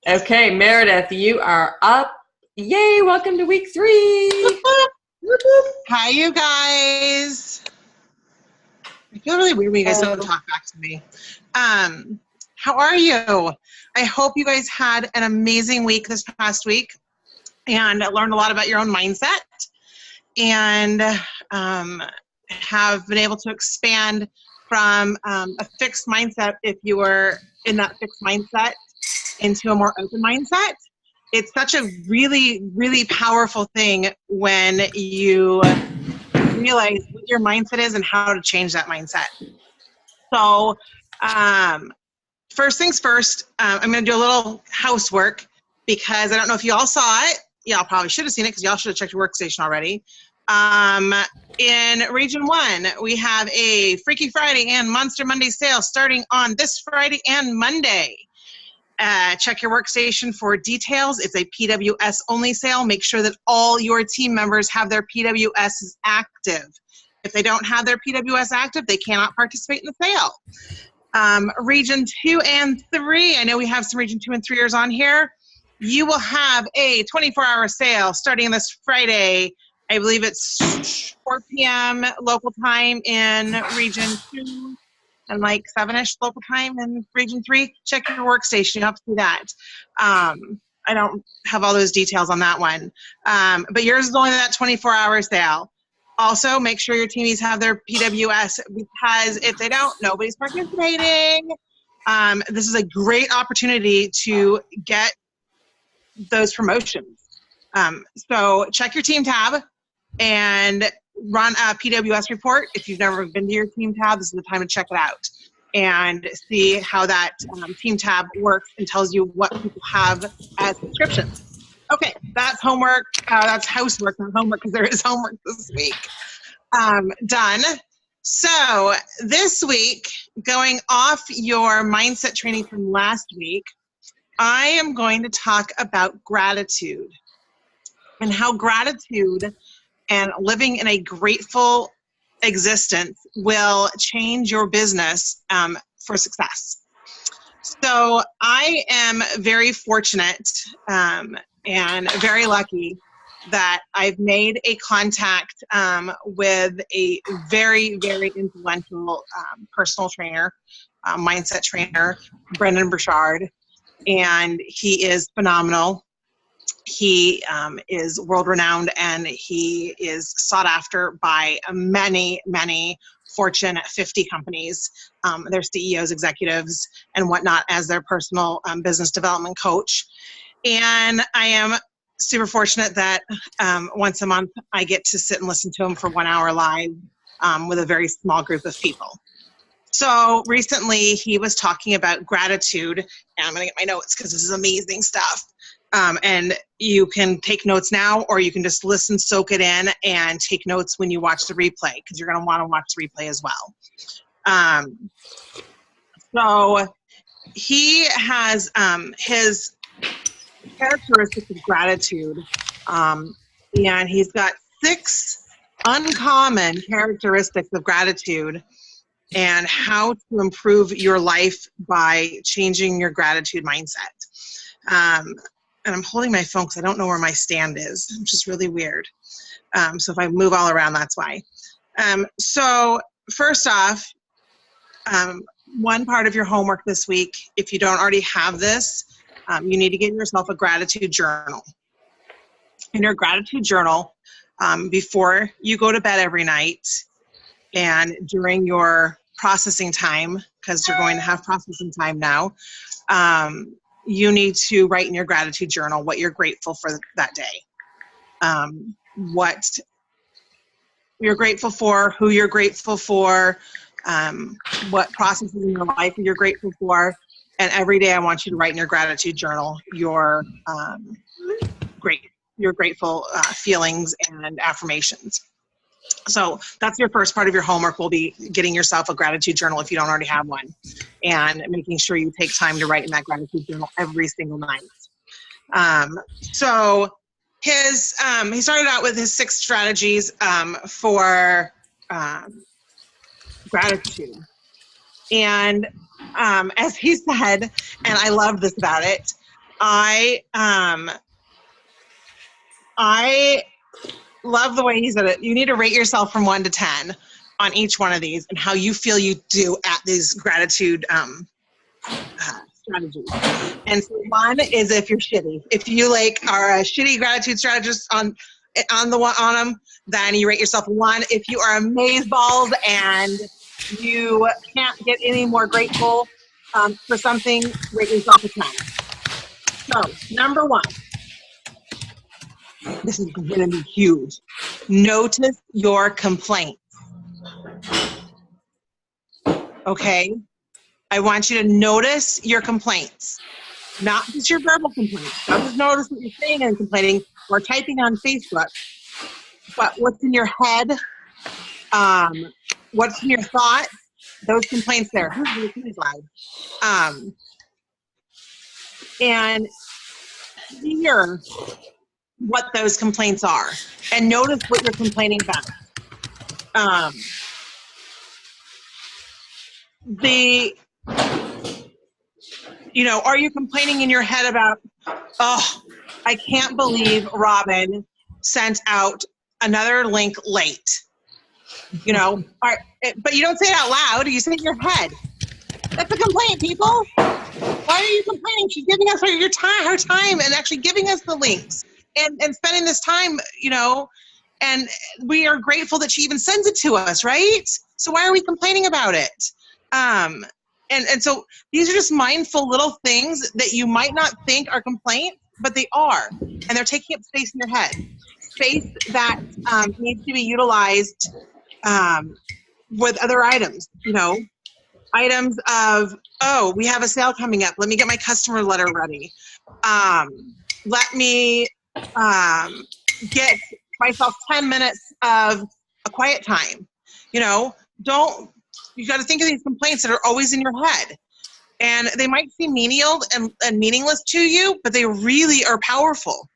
Okay, Meredith, you are up. Yay, welcome to week 3. Hi, you guys. I feel really weird when you guys don't talk back to me. How are you? I hope you guys had an amazing week this past week and learned a lot about your own mindset and have been able to expand from a fixed mindset, if you were in that fixed mindset, into a more open mindset. It's such a really, really powerful thing when you realize what your mindset is and how to change that mindset. So first things first, I'm going to do a little housework because I don't know if you all saw it. Y'all probably should have seen it because y'all should have checked your workstation already. In Region 1, we have a Freaky Friday and Monster Monday sale starting on this Friday and Monday. Check your workstation for details. It's a PWS only sale. Make sure that all your team members have their PWS active. If they don't have their PWS active, they cannot participate in the sale. Region 2 and 3, I know we have some Region 2 and 3ers on here. You will have a 24-hour sale starting this Friday. I believe it's 4 p.m. local time in Region 2. And like 7-ish local time in Region 3, check your workstation. You have to do that. I don't have all those details on that one. But yours is only that 24-hour sale. Also, make sure your teamies have their PWS because if they don't, nobody's participating. This is a great opportunity to get those promotions. So check your team tab and run a PWS report. If you've never been to your team tab, this is the time to check it out and see how that team tab works and tells you what people have as subscriptions. Okay, that's homework. That's housework, not homework, because there is homework this week. Done. So this week, going off your mindset training from last week, I am going to talk about gratitude and how gratitude and living in a grateful existence will change your business for success. So I am very fortunate and very lucky that I've made a contact with a very, very influential personal trainer, mindset trainer, Brendan Burchard, and he is phenomenal. He is world-renowned and he is sought after by many, many Fortune 50 companies, their CEOs, executives, and whatnot as their personal business development coach. And I am super fortunate that once a month I get to sit and listen to him for 1 hour live with a very small group of people. So recently he was talking about gratitude, and I'm going to get my notes because this is amazing stuff. And you can take notes now, or you can just listen, soak it in, and take notes when you watch the replay, because you're going to want to watch the replay as well. So he has his characteristics of gratitude, and he's got 6 uncommon characteristics of gratitude and how to improve your life by changing your gratitude mindset. And I'm holding my phone because I don't know where my stand is, which is really weird. So if I move all around, that's why. So first off, one part of your homework this week, if you don't already have this, you need to get yourself a gratitude journal. In your gratitude journal, before you go to bed every night and during your processing time, because you're going to have processing time now, you need to write in your gratitude journal what you're grateful for that day. What you're grateful for, who you're grateful for, what processes in your life you're grateful for. And every day I want you to write in your gratitude journal your grateful feelings and affirmations. So that's your first part of your homework, will be getting yourself a gratitude journal if you don't already have one, and making sure you take time to write in that gratitude journal every single night. So he started out with his 6 strategies for gratitude. And as he said, and I love this about it, I love the way he said it. You need to rate yourself from 1 to 10 on each one of these and how you feel you do at these gratitude strategies. And so 1 is if you're shitty. If you are a shitty gratitude strategist on them, then you rate yourself a 1. If you are amazeballs and you can't get any more grateful for something, rate yourself a 10. So, number 1. This is going to be huge. Notice your complaints. Okay? I want you to notice your complaints. Not just your verbal complaints. Not just notice what you're saying and complaining or typing on Facebook, but what's in your head, what's in your thoughts, those complaints there. Who's loud? And hear what those complaints are and notice what you're complaining about. Are you complaining in your head about, oh, I can't believe Robin sent out another link late? But you don't say it out loud, you say it in your head. That's a complaint, people. Why are you complaining? She's giving us her time and actually giving us the links and spending this time, and we are grateful that she even sends it to us, right? So why are we complaining about it? And so these are just mindful little things that you might not think are complaints, but they are. And they're taking up space in your head. Space that needs to be utilized with other items, items of, oh, we have a sale coming up. Let me get my customer letter ready. Let me get myself 10 minutes of a quiet time. You got to think of these complaints that are always in your head. And they might seem menial and meaningless to you, but they really are powerful.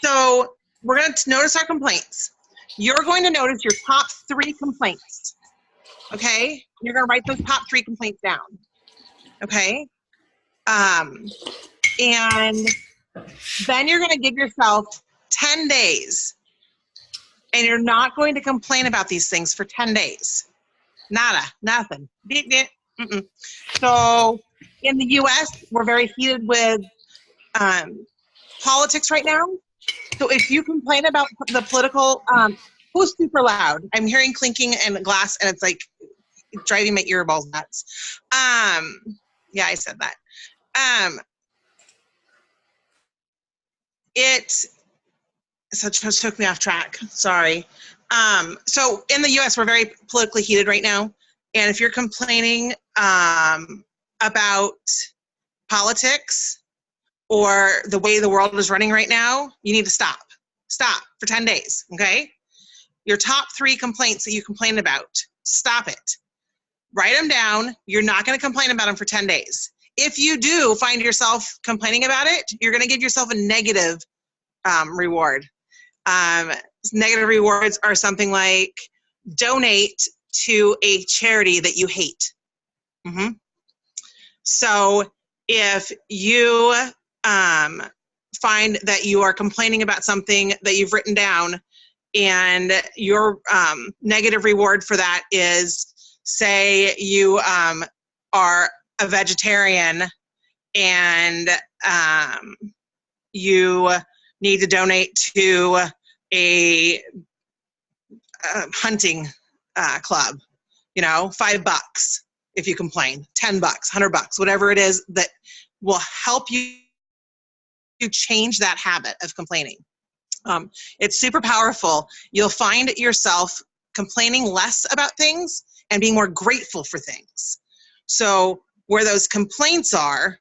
So we're going to notice our complaints. You're going to notice your top 3 complaints. Okay? You're going to write those top 3 complaints down. Okay? And then you're going to give yourself 10 days. And you're not going to complain about these things for 10 days. Nada. Nothing. Mm-mm. So in the U.S., we're very heated with politics right now. So if you complain about the political, who's super loud? I'm hearing clinking and glass, and it's like driving my earballs nuts. Yeah, I said that. It just took me off track. Sorry. So in the U.S., we're very politically heated right now. And if you're complaining about politics or the way the world is running right now, you need to stop. Stop for 10 days, okay? Your top 3 complaints that you complain about, stop it. Write them down. You're not going to complain about them for 10 days. If you do find yourself complaining about it, you're going to give yourself a negative reward. Negative rewards are something like donate to a charity that you hate. Mm-hmm. So if you find that you are complaining about something that you've written down and your negative reward for that is, say you are a vegetarian and you need to donate to a hunting club, $5 if you complain, $10, $100, whatever it is that will help you change that habit of complaining. It's super powerful. You'll find yourself complaining less about things and being more grateful for things. So where those complaints are,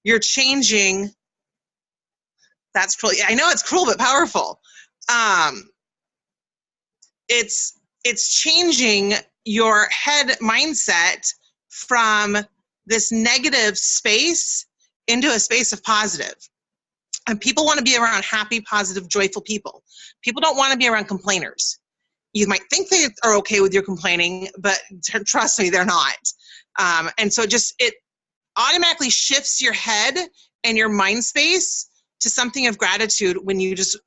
you're changing. That's cruel. I know it's cruel, but powerful. It's changing your head mindset from this negative space into a space of positive. And people want to be around happy, positive, joyful people. People don't want to be around complainers. You might think they are okay with your complaining, but trust me, they're not. And so it automatically shifts your head and your mind space to something of gratitude when you just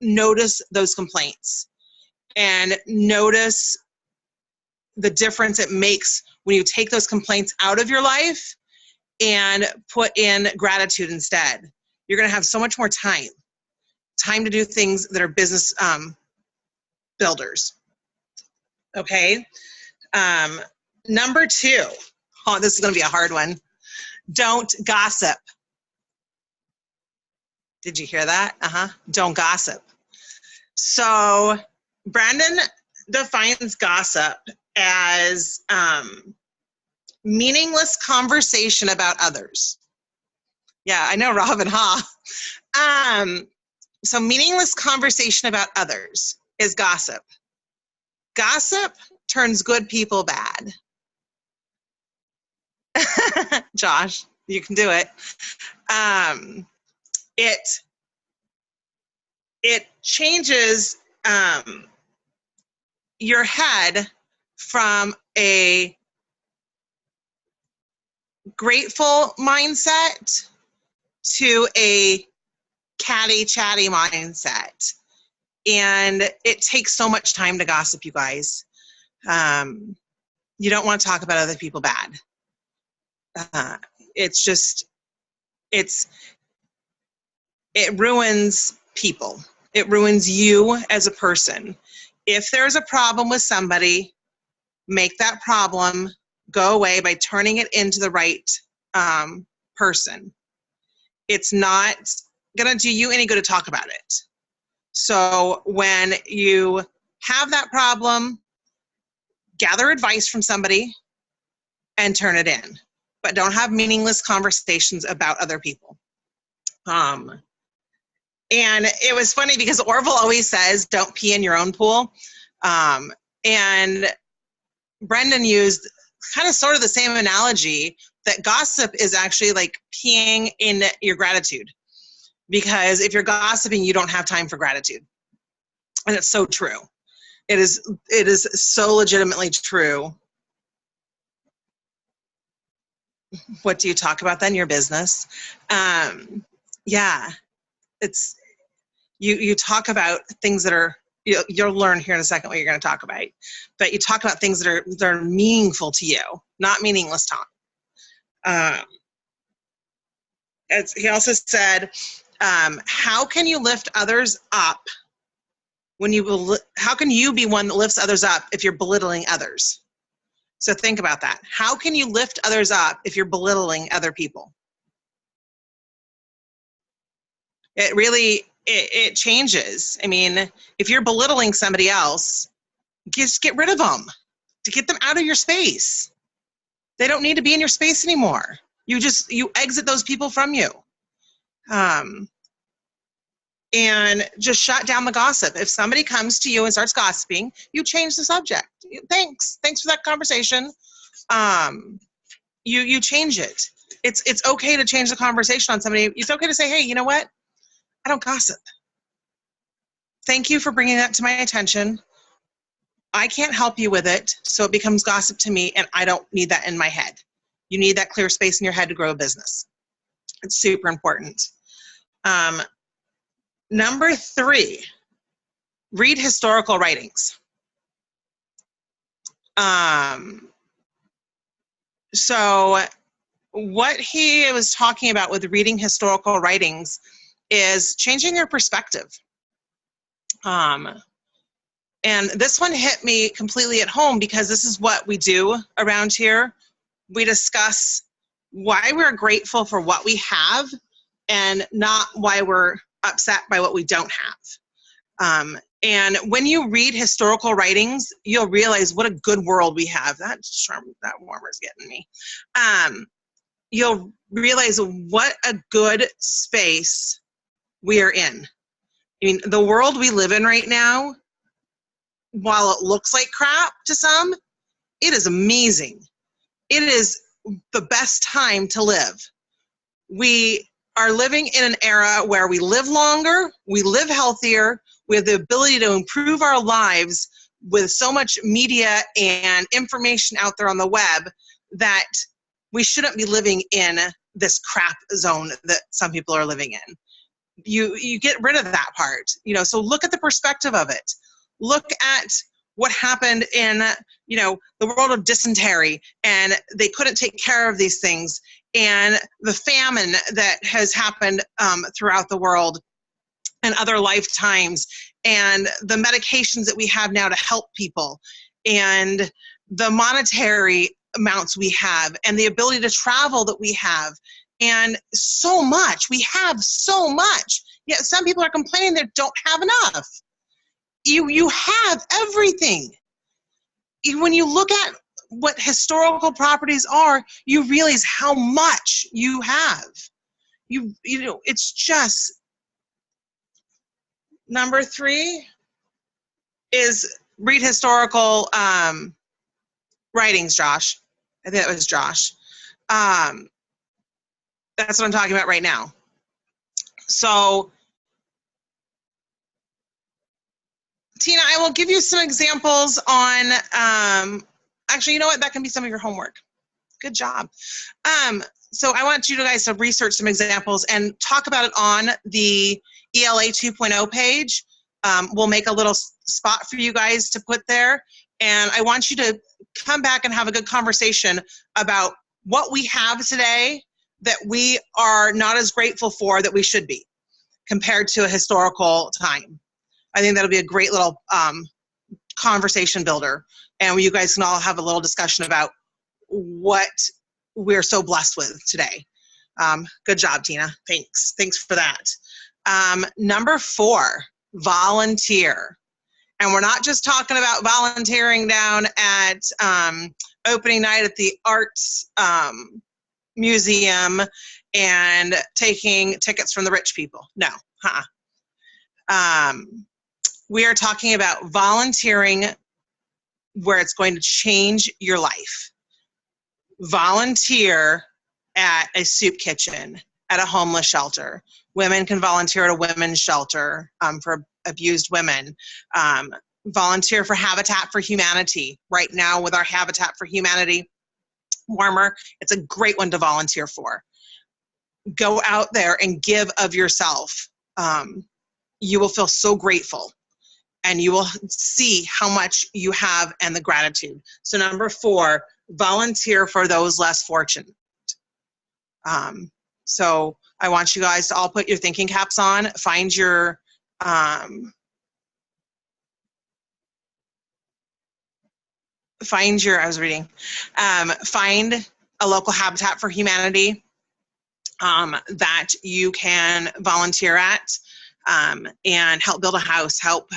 notice those complaints and notice the difference it makes when you take those complaints out of your life and put in gratitude instead. You're going to have so much more time to do things that are business builders. Okay. Number 2. Oh, this is going to be a hard one. Don't gossip. Did you hear that? Don't gossip. So Brandon defines gossip as meaningless conversation about others. Yeah, I know, Robin, huh? So meaningless conversation about others is gossip. Gossip turns good people bad. Josh, you can do it. It changes your head from a grateful mindset to a catty, chatty mindset. And it takes so much time to gossip, you guys. You don't want to talk about other people bad. It ruins people. It ruins you as a person. If there's a problem with somebody, make that problem go away by turning it into the right person. It's not going to do you any good to talk about it. So when you have that problem, gather advice from somebody and turn it in. But don't have meaningless conversations about other people. And it was funny because Orville always says, don't pee in your own pool. And Brendan used kind of sort of the same analogy that gossip is actually like peeing in your gratitude. Because if you're gossiping, you don't have time for gratitude. And it's so true. It is so legitimately true. What do you talk about then? Your business. Yeah. It's you talk about things that are, you'll learn here in a second what you're going to talk about. But you talk about things that are meaningful to you, not meaningless talk. He also said, how can you lift others up how can you be one that lifts others up if you're belittling others? So think about that. How can you lift others up if you're belittling other people? It really, it changes. I mean, if you're belittling somebody else, just get rid of them. To get them out of your space. They don't need to be in your space anymore. You exit those people from you. And just shut down the gossip. If somebody comes to you and starts gossiping, you change the subject. Thanks for that conversation. You change it. It's okay to change the conversation on somebody. It's okay to say, hey, you know what? I don't gossip. Thank you for bringing that to my attention. I can't help you with it, so it becomes gossip to me, and I don't need that in my head. You need that clear space in your head to grow a business. It's super important. Number 3, read historical writings. So what he was talking about with reading historical writings is changing your perspective. And this one hit me completely at home because this is what we do around here. We discuss why we're grateful for what we have and not why we're upset by what we don't have. And when you read historical writings, you'll realize what a good world we have. That warmer's getting me. You'll realize what a good space we are in. I mean, the world we live in right now, while it looks like crap to some, it is amazing. It is the best time to live. We are living in an era where we live longer, we live healthier, we have the ability to improve our lives with so much media and information out there on the web that we shouldn't be living in this crap zone that some people are living in. You get rid of that part, so look at the perspective of it. Look at what happened in, the world of dysentery, and they couldn't take care of these things, and the famine that has happened throughout the world and other lifetimes, and the medications that we have now to help people, and the monetary amounts we have, and the ability to travel that we have, and so much. We have so much. Yet some people are complaining they don't have enough. You have everything. When you look at what historical properties are, you realize how much you have. It's just. Number 3 is read historical writings, Josh. I think that was Josh. That's what I'm talking about right now. So, Tina, I will give you some examples on, actually, you know what? That can be some of your homework. Good job. So I want you guys to research some examples and talk about it on the ELA 2.0 page. We'll make a little spot for you guys to put there. And I want you to come back and have a good conversation about what we have today that we are not as grateful for that we should be compared to a historical time. I think that'll be a great little conversation builder. And you guys can all have a little discussion about what we're so blessed with today. Good job, Tina. Thanks. Thanks for that. Number 4, volunteer. And we're not just talking about volunteering down at opening night at the Arts Museum and taking tickets from the rich people. No. We are talking about volunteering where it's going to change your life. Volunteer at a soup kitchen, at a homeless shelter. Women can volunteer at a women's shelter for abused women. Volunteer for Habitat for Humanity. Right now with our Habitat for Humanity warmer, it's a great one to volunteer for. Go out there and give of yourself. You will feel so grateful, and you will see how much you have and the gratitude. So number 4, volunteer for those less fortunate. So I want you guys to all put your thinking caps on, find your, find a local Habitat for Humanity that you can volunteer at, and help build a house, help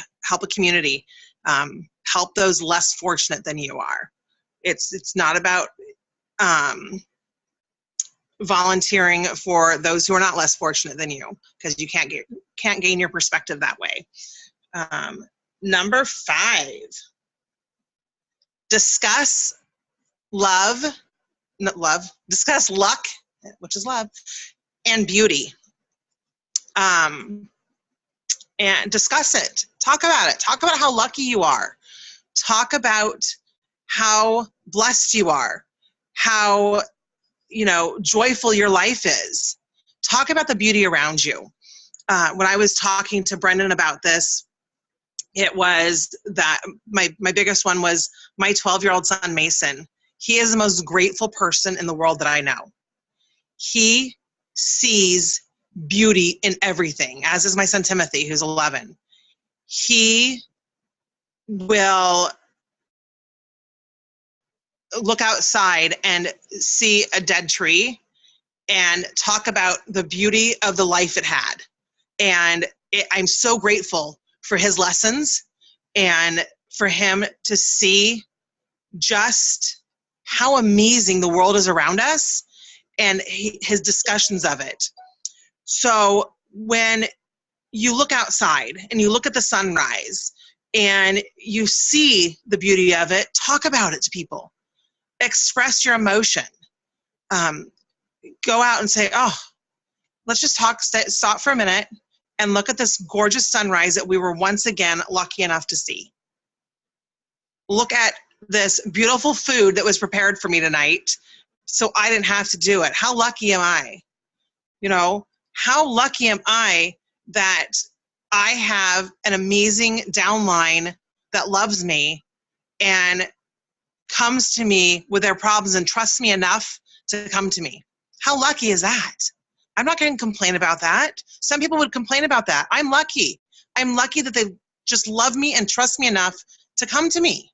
a community, help those less fortunate than you are. It's not about volunteering for those who are not less fortunate than you, because you can't gain your perspective that way. Number 5, discuss discuss luck, which is love, and beauty. And discuss it. Talk about it. Talk about how lucky you are. Talk about how blessed you are. How, joyful your life is. Talk about the beauty around you. When I was talking to Brendan about this, it was that my biggest one was my 12-year-old son, Mason. He is the most grateful person in the world that I know. He sees beauty in everything, as is my son Timothy, who's 11. He will look outside and see a dead tree and talk about the beauty of the life it had. And I'm so grateful for his lessons and for him to see just how amazing the world is around us and his discussions of it. So when you look outside and you look at the sunrise and you see the beauty of it, talk about it to people. Express your emotion. Go out and say, oh, let's just stop for a minute and look at this gorgeous sunrise that we were once again lucky enough to see. Look at this beautiful food that was prepared for me tonight so I didn't have to do it. How lucky am I? You know, how lucky am I that I have an amazing downline that loves me and comes to me with their problems and trusts me enough to come to me. How lucky is that? I'm not going to complain about that. Some people would complain about that. I'm lucky. I'm lucky that they just love me and trust me enough to come to me.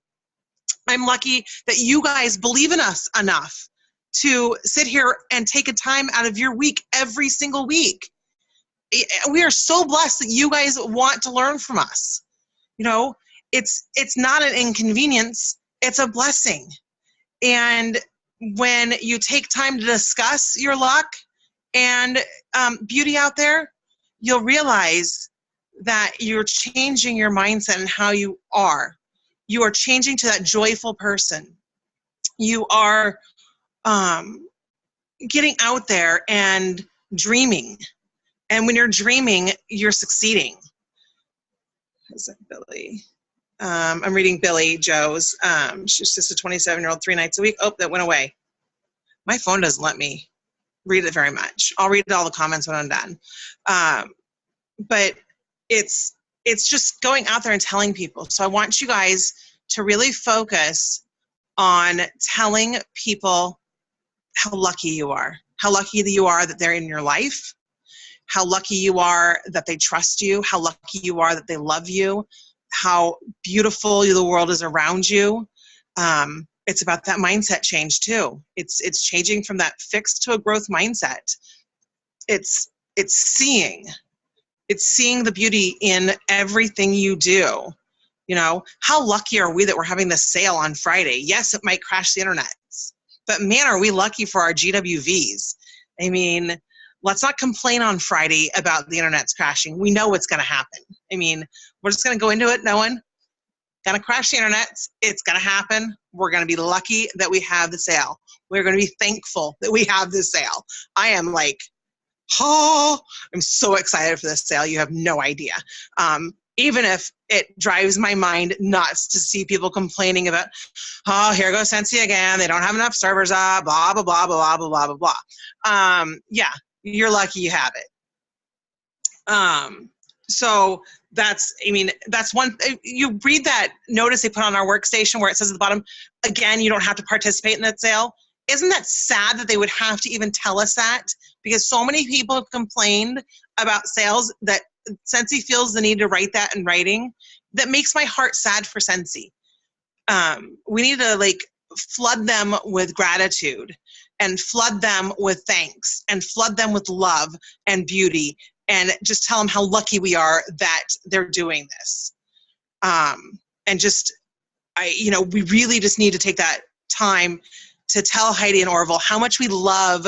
I'm lucky that you guys believe in us enough to sit here and take a time out of your week every single week. We are so blessed that you guys want to learn from us. You know, it's not an inconvenience, it's a blessing. And when you take time to discuss your luck and beauty out there, you'll realize that you're changing your mindset and how you are. You are changing to that joyful person. You are getting out there and dreaming. And when you're dreaming, you're succeeding. Is that Billy? I'm reading Billy Joe's. She's just a 27-year-old, 3 nights a week. Oh, that went away. My phone doesn't let me read it very much. I'll read all the comments when I'm done. But it's just going out there and telling people. So I want you guys to really focus on telling people how lucky you are. How lucky you are that they're in your life. How lucky you are that they trust you. How lucky you are that they love you. How beautiful the world is around you. It's about that mindset change too. It's changing from that fixed to a growth mindset. It's seeing the beauty in everything you do. You know, how lucky are we that we're having this sale on Friday? Yes, it might crash the internet, but man, are we lucky for our GWVs. I mean, let's not complain on Friday about the internet's crashing. We know what's going to happen. I mean, we're just going to go into it knowing going to crash the internet. It's going to happen. We're going to be lucky that we have the sale. We're going to be thankful that we have this sale. I am like, oh, I'm so excited for this sale. You have no idea. Even if it drives my mind nuts to see people complaining about, oh, here goes Scentsy again. They don't have enough servers up, blah, blah, blah, blah, blah, blah, blah, blah. Yeah, you're lucky you have it. So that's one, you read that notice they put on our workstation where it says at the bottom, again, you don't have to participate in that sale. Isn't that sad that they would have to even tell us that? Because so many people have complained about sales that Scentsy feels the need to write that in writing. That makes my heart sad for Scentsy. We need to flood them with gratitude and flood them with thanks and flood them with love and beauty and just tell them how lucky we are that they're doing this. And we really just need to take that time to tell Heidi and Orville how much we love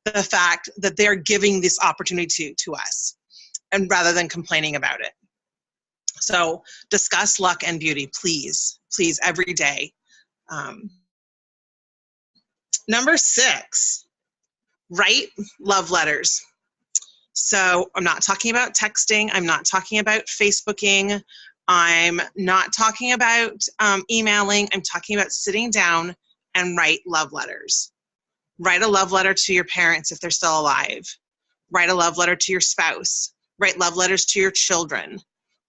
the fact that they're giving this opportunity to us, and rather than complaining about it. So discuss luck and beauty, please, every day. Number 6, write love letters. So I'm not talking about texting. I'm not talking about Facebooking. I'm not talking about emailing. I'm talking about sitting down and write love letters. Write a love letter to your parents if they're still alive. Write a love letter to your spouse. Write love letters to your children.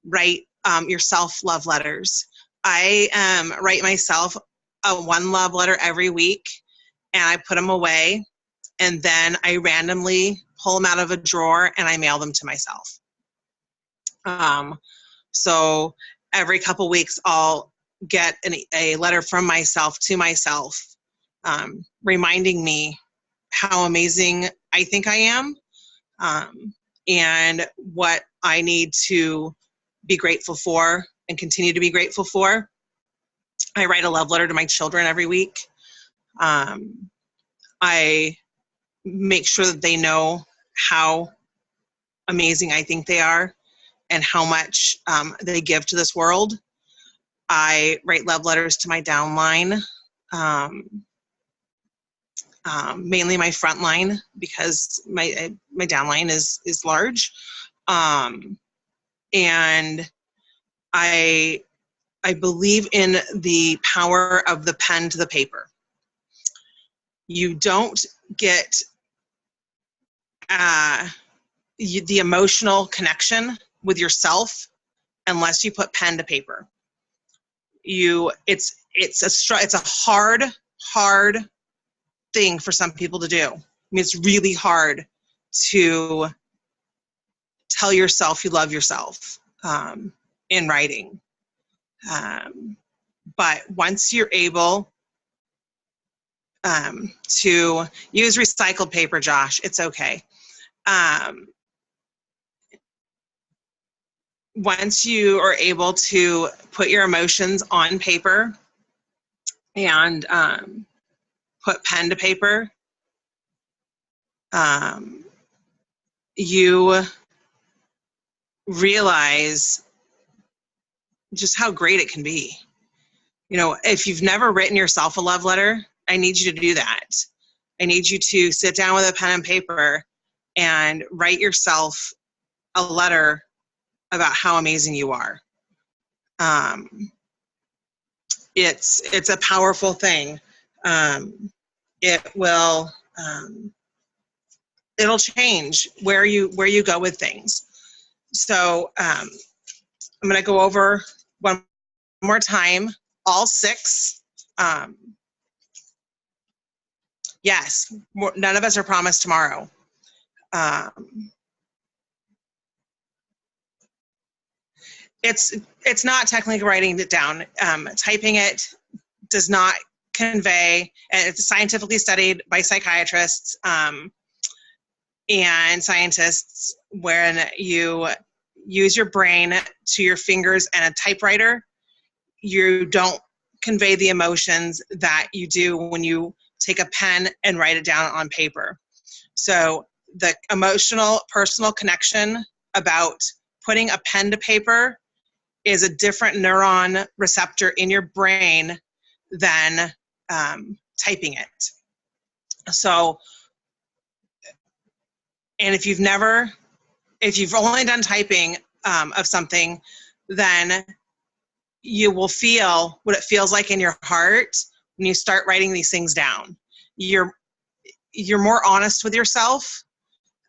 Write yourself love letters. I write myself one love letter every week, and I put them away, and then I randomly pull them out of a drawer and I mail them to myself. So every couple weeks I'll get a letter from myself to myself, reminding me how amazing I think I am, and what I need to be grateful for and continue to be grateful for. I write a love letter to my children every week. I make sure that they know how amazing I think they are and how much they give to this world. I write love letters to my downline, mainly my front line, because my downline is large. And I believe in the power of the pen to the paper. You don't get the emotional connection with yourself unless you put pen to paper. It's a hard thing for some people to do. I mean, it's really hard to tell yourself you love yourself in writing. But once you're able to use recycled paper, Josh, it's okay. Once you are able to put your emotions on paper and put pen to paper, you realize just how great it can be. You know, if you've never written yourself a love letter, I need you to do that. I need you to sit down with a pen and paper and write yourself a letter about how amazing you are. It's a powerful thing. It will it'll change where you go with things. So I'm going to go over one more time, all 6. Yes, none of us are promised tomorrow. It's not technically writing it down. Typing it does not convey, and it's scientifically studied by psychiatrists and scientists. When you use your brain to your fingers and a typewriter, you don't convey the emotions that you do when you take a pen and write it down on paper. So the emotional, personal connection about putting a pen to paper is a different neuron receptor in your brain than typing it. So, and if you've only done typing of something, then you will feel what it feels like in your heart when you start writing these things down. You're more honest with yourself,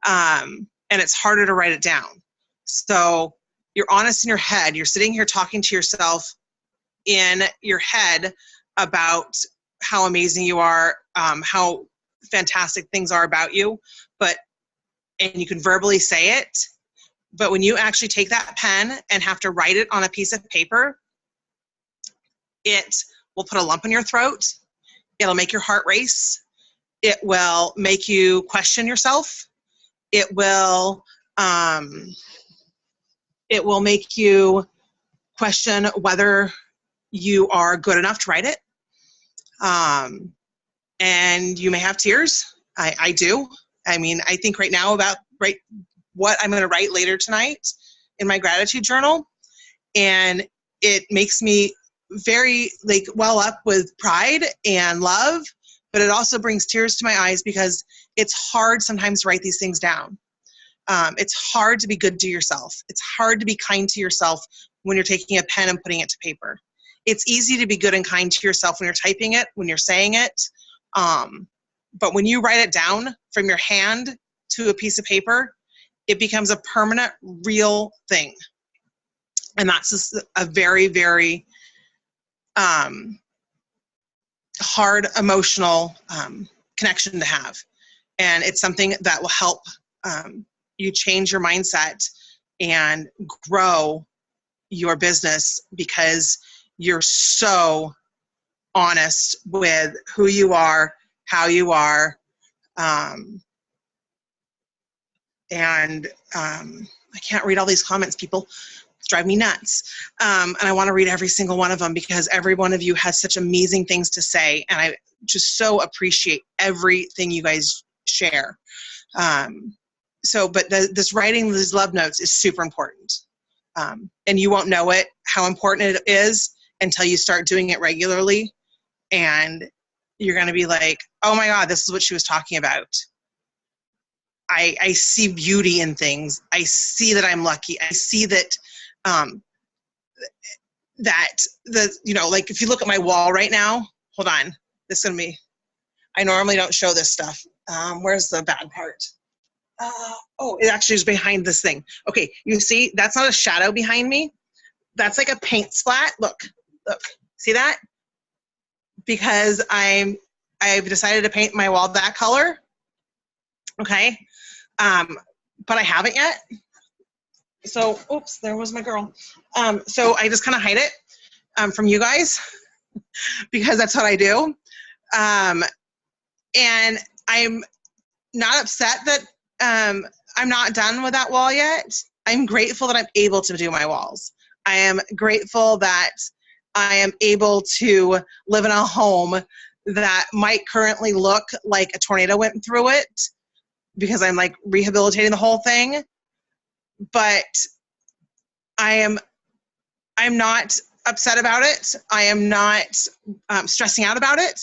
and it's harder to write it down. So you're honest in your head. You're sitting here talking to yourself in your head about how amazing you are, how fantastic things are about you, and you can verbally say it. But when you actually take that pen and have to write it on a piece of paper, it will put a lump in your throat. It'll make your heart race. It will make you question yourself. It will make you question whether you are good enough to write it. And you may have tears. I do. I mean, I think right now about what I'm going to write later tonight in my gratitude journal. And it makes me very well up with pride and love, but it also brings tears to my eyes because it's hard sometimes to write these things down. It's hard to be good to yourself. It's hard to be kind to yourself when you're taking a pen and putting it to paper. It's easy to be good and kind to yourself when you're typing it, when you're saying it. But when you write it down from your hand to a piece of paper, it becomes a permanent, real thing. And that's just a very, very hard emotional connection to have. And it's something that will help you change your mindset and grow your business because you're so honest with who you are, how you are, and I can't read all these comments, people. It's driving me nuts. And I want to read every single one of them because every one of you has such amazing things to say, and I just so appreciate everything you guys share. But this writing these love notes is super important. And you won't know how important it is until you start doing it regularly. And you're going to be like, oh my God, this is what she was talking about. I see beauty in things. I see that I'm lucky. I see that, if you look at my wall right now, hold on, this is going to be, I normally don't show this stuff. Where's the bad part? Oh, it actually is behind this thing. Okay, you see, that's not a shadow behind me. That's like a paint splat. Look, see that? Because I've decided to paint my wall that color. Okay, but I haven't yet. So, oops, there was my girl. So I just kind of hide it from you guys because that's what I do. And I'm not upset that I'm not done with that wall yet. I'm grateful that I'm able to do my walls. I am grateful that I am able to live in a home that might currently look like a tornado went through it because I'm like rehabilitating the whole thing. But I'm not upset about it. I am not stressing out about it.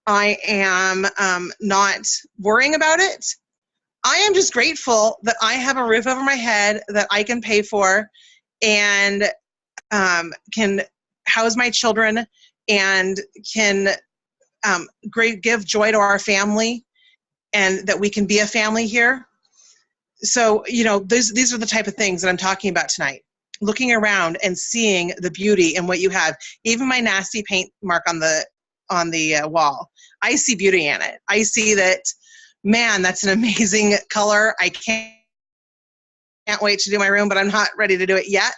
I am not worrying about it. I am just grateful that I have a roof over my head that I can pay for and can house my children and can give joy to our family and that we can be a family here. So, you know, these are the type of things that I'm talking about tonight. Looking around and seeing the beauty in what you have. Even my nasty paint mark on the wall, I see beauty in it. I see that, man, that's an amazing color. I can't wait to do my room, but I'm not ready to do it yet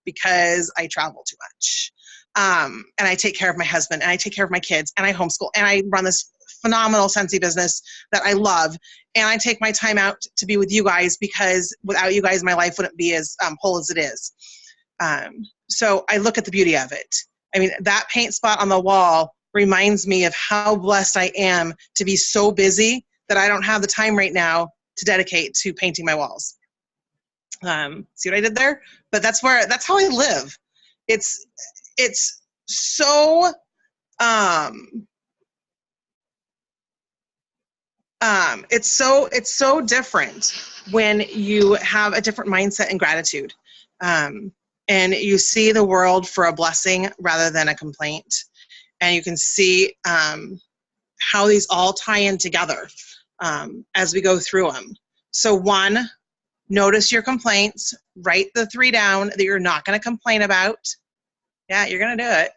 because I travel too much. And I take care of my husband, and I take care of my kids, and I homeschool, and I run this phenomenal Scentsy business that I love. And I take my time out to be with you guys because without you guys, my life wouldn't be as whole as it is. So I look at the beauty of it. I mean, that paint spot on the wall reminds me of how blessed I am to be so busy that I don't have the time right now to dedicate to painting my walls. See what I did there? But that's how I live. It's so it's so different when you have a different mindset and gratitude, and you see the world for a blessing rather than a complaint, and you can see how these all tie in together as we go through them. So 1, notice your complaints. Write the 3 down that you're not going to complain about. Yeah, you're going to do it.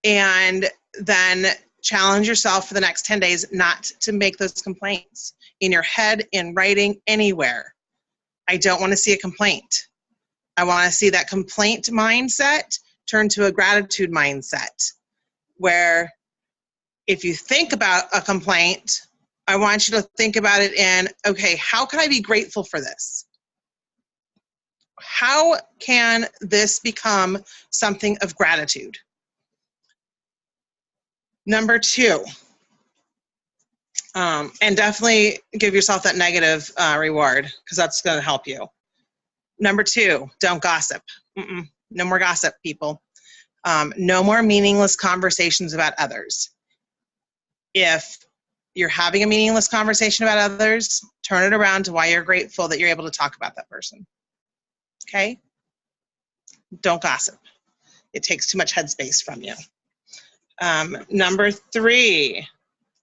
And then challenge yourself for the next 10 days not to make those complaints in your head, in writing, anywhere. I don't want to see a complaint. I want to see that complaint mindset turn to a gratitude mindset where if you think about a complaint, I want you to think about it in, okay, how can I be grateful for this? How can this become something of gratitude? Number 2, and definitely give yourself that negative reward because that's going to help you. Number 2, don't gossip. No more gossip, people. No more meaningless conversations about others. If you're having a meaningless conversation about others, turn it around to why you're grateful that you're able to talk about that person. Okay? Don't gossip. It takes too much headspace from you. Number 3,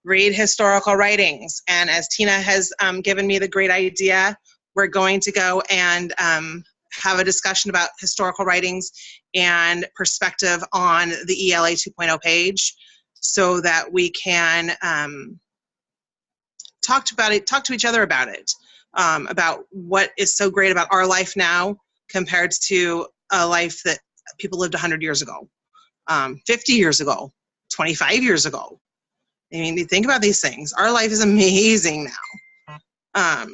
read historical writings. And as Tina has given me the great idea, we're going to go and have a discussion about historical writings and perspective on the ELA 2.0 page so that we can talk to each other about it, about what is so great about our life now compared to a life that people lived 100 years ago, 50 years ago, 25 years ago. I mean, you think about these things. Our life is amazing now.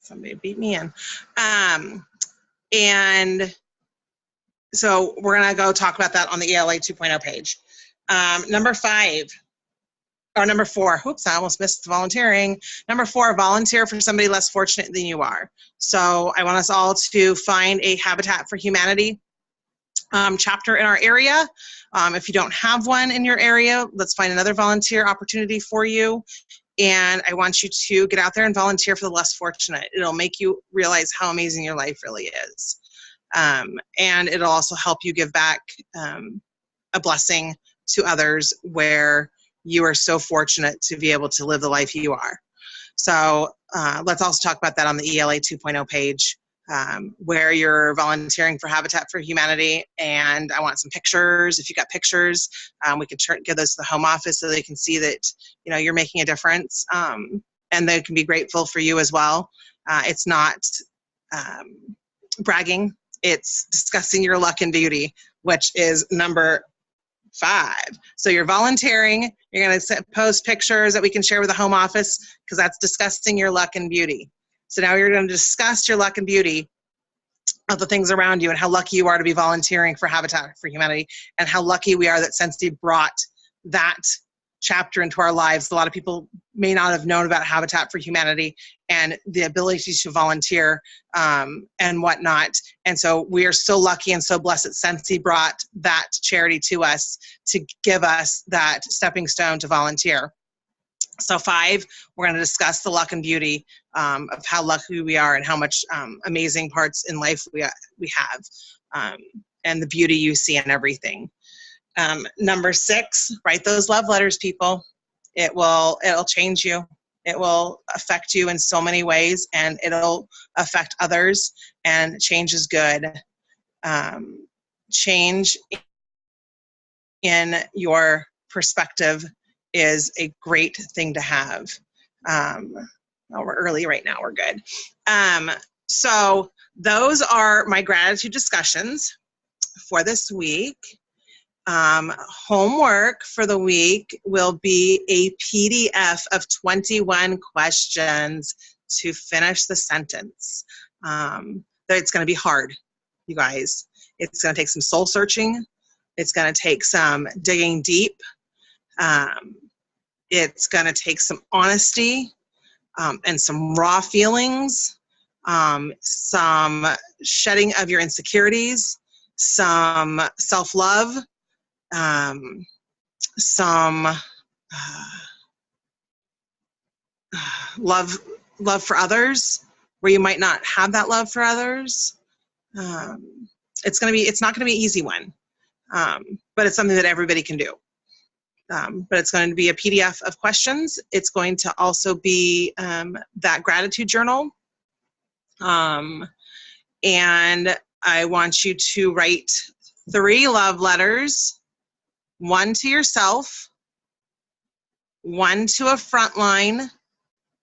Somebody beat me in. And so we're going to go talk about that on the ELA 2.0 page. Number 4, oops, I almost missed volunteering. Number 4, volunteer for somebody less fortunate than you are. So I want us all to find a Habitat for Humanity chapter in our area. If you don't have one in your area, let's find another volunteer opportunity for you. And I want you to get out there and volunteer for the less fortunate. It'll make you realize how amazing your life really is. And it'll also help you give back a blessing to others where you are so fortunate to be able to live the life you are. So let's also talk about that on the ELA 2.0 page, where you're volunteering for Habitat for Humanity. And I want some pictures. If you got pictures, we could give those to the home office so they can see that, you know, you're making a difference, and they can be grateful for you as well. It's not bragging. It's discussing your luck and beauty, which is number 5. So you're volunteering. You're going to post pictures that we can share with the home office, because that's discussing your luck and beauty. So now you're going to discuss your luck and beauty of the things around you and how lucky you are to be volunteering for Habitat for Humanity, and how lucky we are that Scentsy brought that chapter into our lives. A lot of people may not have known about Habitat for Humanity and the ability to volunteer and whatnot. And so we are so lucky and so blessed that Scentsy brought that charity to us to give us that stepping stone to volunteer. So 5, we're going to discuss the luck and beauty of how lucky we are and how much amazing parts in life we have, and the beauty you see in everything. Number 6, write those love letters, people. It'll change you. It will affect you in so many ways, and it'll affect others, and change is good. Change in your perspective is a great thing to have. Well, we're early right now. We're good. So those are my gratitude discussions for this week. Homework for the week will be a PDF of 21 questions to finish the sentence. It's going to be hard, you guys. It's going to take some soul searching. It's going to take some digging deep. It's going to take some honesty and some raw feelings, some shedding of your insecurities, some self-love, some love for others where you might not have that love for others. It's not going to be an easy one, but it's something that everybody can do. But it's going to be a PDF of questions. It's going to also be that gratitude journal. And I want you to write 3 love letters, 1 to yourself, 1 to a front line.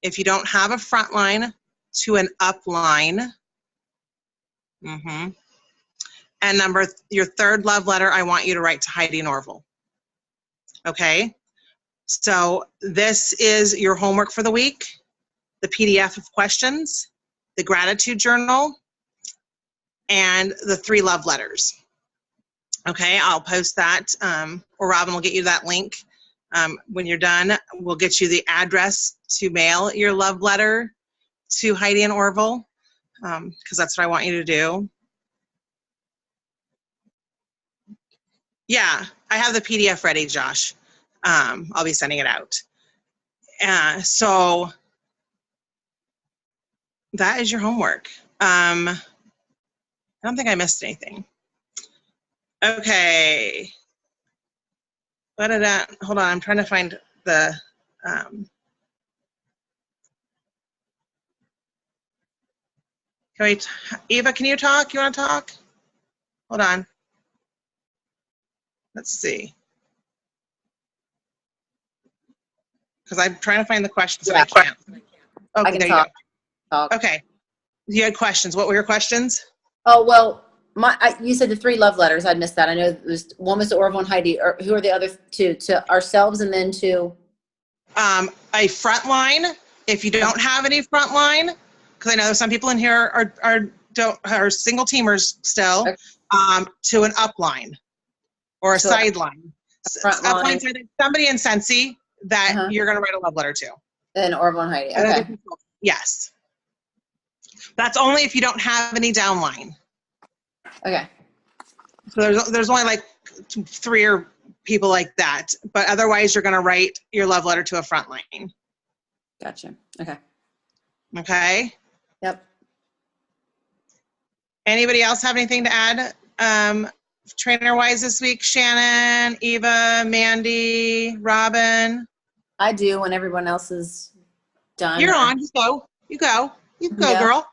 If you don't have a front line, to an up line. And your 3rd love letter, I want you to write to Heidi Norville. Okay, so this is your homework for the week, the PDF of questions, the gratitude journal, and the 3 love letters. Okay, I'll post that, or Robin will get you that link. When you're done, we'll get you the address to mail your love letter to Heidi and Orville, because that's what I want you to do. Yeah, I have the PDF ready, Josh. I'll be sending it out. So that is your homework. I don't think I missed anything. Okay. Hold on, I'm trying to find the, Eva, can you talk? You want to talk? Hold on. Let's see. Because I'm trying to find the questions and I can't. Okay, I can talk. Okay. You had questions. What were your questions? Oh, well, you said the 3 love letters. I missed that. I know one was to Orville and Heidi. Or who are the other 2? To ourselves and then to? A front line. If you don't have any front line, because I know some people in here are single teamers still, okay. To an up line or a sideline. Up line, somebody in Scentsy that you're going to write a love letter to. And Orville and Heidi. Okay. Yes. That's only if you don't have any downline. Okay. So there's only like 3 people like that, but otherwise you're going to write your love letter to a front line. Gotcha. Okay. Okay. Yep. Anybody else have anything to add? Trainer-wise this week, Shannon, Eva, Mandy, Robin. I do when everyone else is done. You're on. Just go. You go. You go, Yeah. girl.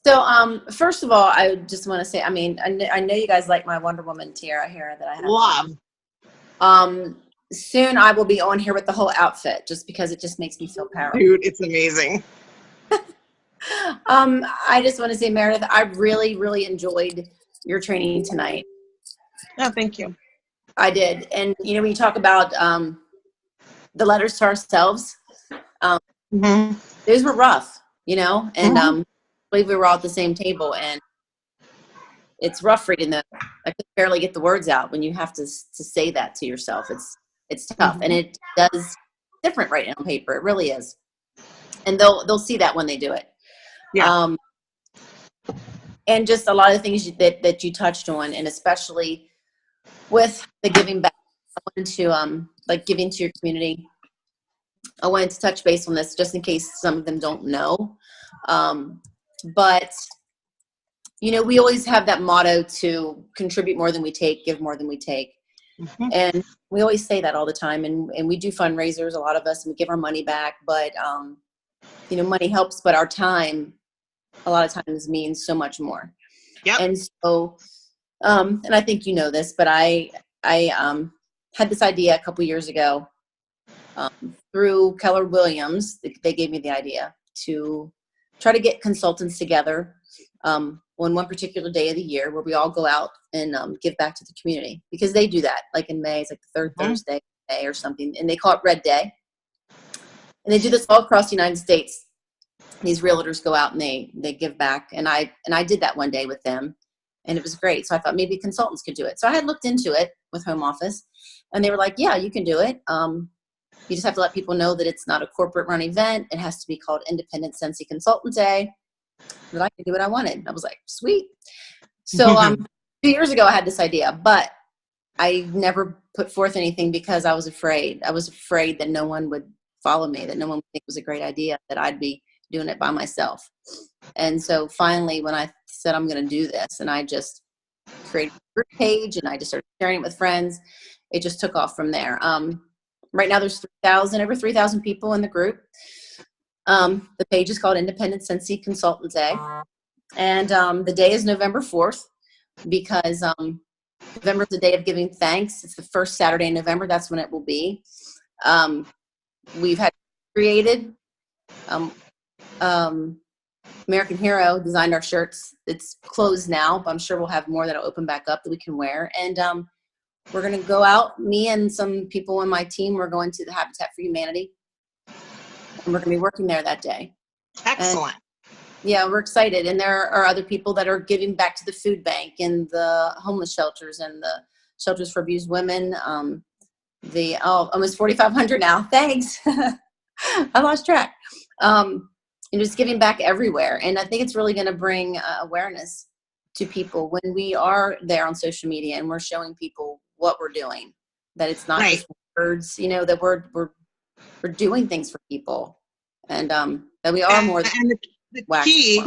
So, first of all, I just want to say, I mean, I know you guys like my Wonder Woman tiara here that I have. Love. Soon I will be on here with the whole outfit just because it just makes me feel powerful. Dude, it's amazing. I just want to say, Meredith, I really, really enjoyed your training tonight. Oh, thank you. I did. And, you know, when you talk about the letters to ourselves, those were rough, you know, and I believe we were all at the same table, and it's rough reading them. I could barely get the words out when you have to say that to yourself. It's tough, and it does different writing on paper. It really is. And they'll see that when they do it. Yeah. And just a lot of the things that you touched on, and especially with the giving back, I wanted to like giving to your community. I wanted to touch base on this just in case some of them don't know. But you know, we always have that motto to contribute more than we take, give more than we take. And we always say that all the time. And we do fundraisers, a lot of us, and we give our money back. But, you know, money helps, but our time a lot of times means so much more. Yep. And so, and I think you know this, but I had this idea a couple years ago through Keller Williams. They gave me the idea to try to get consultants together on one particular day of the year where we all go out and give back to the community, because they do that. Like in May, it's like the third Thursday of May or something, and they call it Red Day. And they do this all across the United States. These realtors go out and they give back. And I did that one day with them, and it was great. So I thought maybe consultants could do it. So I had looked into it with Home Office, and they were like, yeah, you can do it. You just have to let people know that it's not a corporate run event. It has to be called Independent Scentsy Consultant Day. That I could do what I wanted. I was like, sweet. So 2 years ago I had this idea, but I never put forth anything because I was afraid. I was afraid that no one would follow me, that no one would think it was a great idea, that I'd be doing it by myself. And so finally, when I said I'm going to do this, and I just created a group page and I just started sharing it with friends, it just took off from there. Right now there's over 3,000 people in the group. The page is called Independent Scentsy Consultant Day. And the day is November 4th because November is the day of giving thanks. It's the first Saturday in November. That's when it will be. We've had created. American Hero designed our shirts. It's closed now, but I'm sure we'll have more that'll open back up that we can wear. And we're going to go out, me and some people on my team, we're going to the Habitat for Humanity. And we're going to be working there that day. Excellent. And, yeah, we're excited. And there are other people that are giving back to the food bank and the homeless shelters and the shelters for abused women. Almost 4,500 now. Thanks. I lost track. And just giving back everywhere. And I think it's really going to bring awareness to people when we are there on social media and we're showing people what we're doing, that it's not just words, you know, that we're doing things for people, and that we are more than the key.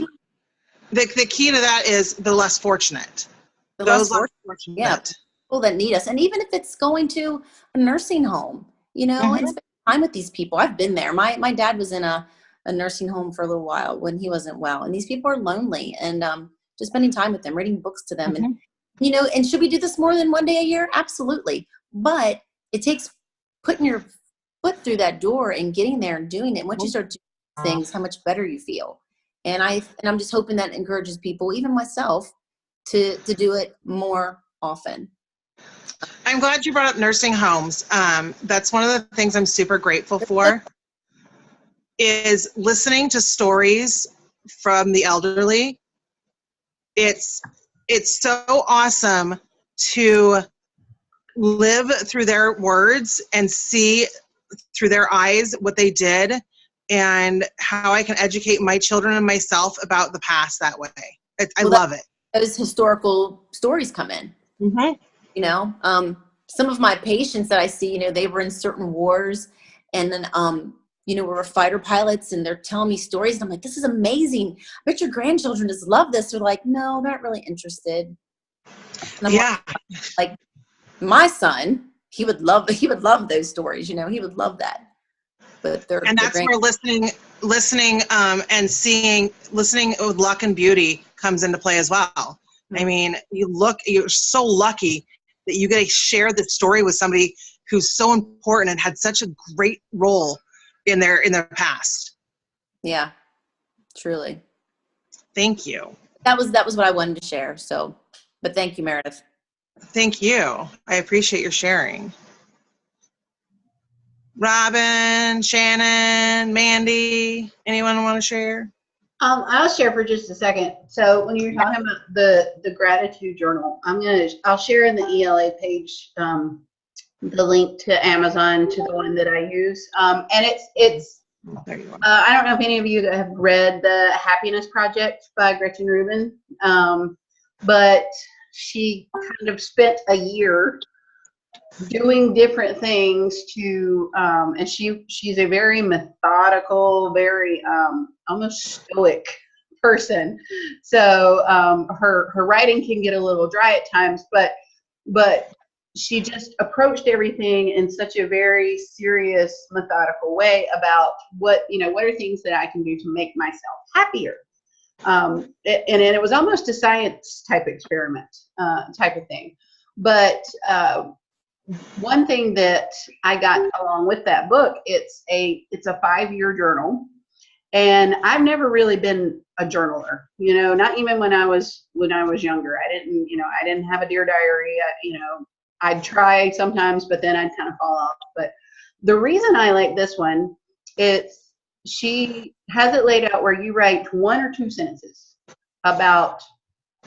The key to that is the less fortunate. Those less fortunate. Yeah, people that need us, and even if it's going to a nursing home, you know, and spend time with these people. I've been there. My dad was in a nursing home for a little while when he wasn't well, and these people are lonely, and just spending time with them, reading books to them, and you know. And should we do this more than one day a year? Absolutely, but it takes putting your foot through that door and getting there and doing it. Once you start doing things, how much better you feel. And I'm just hoping that encourages people, even myself, to do it more often. I'm glad you brought up nursing homes. That's one of the things I'm super grateful for, is listening to stories from the elderly. It's so awesome to live through their words and see through their eyes what they did and how I can educate my children and myself about the past that way. I love it. Those historical stories come in. You know, some of my patients that I see, you know, they were in certain wars, and then were fighter pilots, and they're telling me stories, and I'm like, this is amazing. I bet your grandchildren just love this. They're like, no, they're not really interested. And I'm like, my son, he would love those stories. He would love that. But that's where listening listening with Luck and Beauty comes into play as well. I mean, you're so lucky that you get to share this story with somebody who's so important and had such a great role in their past. Yeah, truly. Thank you. That was what I wanted to share. So, but thank you, Meredith. Thank you. I appreciate your sharing. Robin, Shannon, Mandy, anyone want to share? I'll share for just a second. So when you're talking about the gratitude journal, I'll share in the ELA page the link to Amazon to the one that I use. And it's there you are. I don't know if any of you have read The Happiness Project by Gretchen Rubin, but she kind of spent a year doing different things to and she's a very methodical, very almost stoic person. So her writing can get a little dry at times, but she just approached everything in such a very serious, methodical way about what are things that I can do to make myself happier. And it was almost a science type experiment type of thing. But one thing that I got along with that book, it's a 5-year journal, and I've never really been a journaler, not even when I was younger. I didn't have a Dear Diary. I'd try sometimes, but then I'd kind of fall off. But the reason I like this one, she has it laid out where you write 1 or 2 sentences about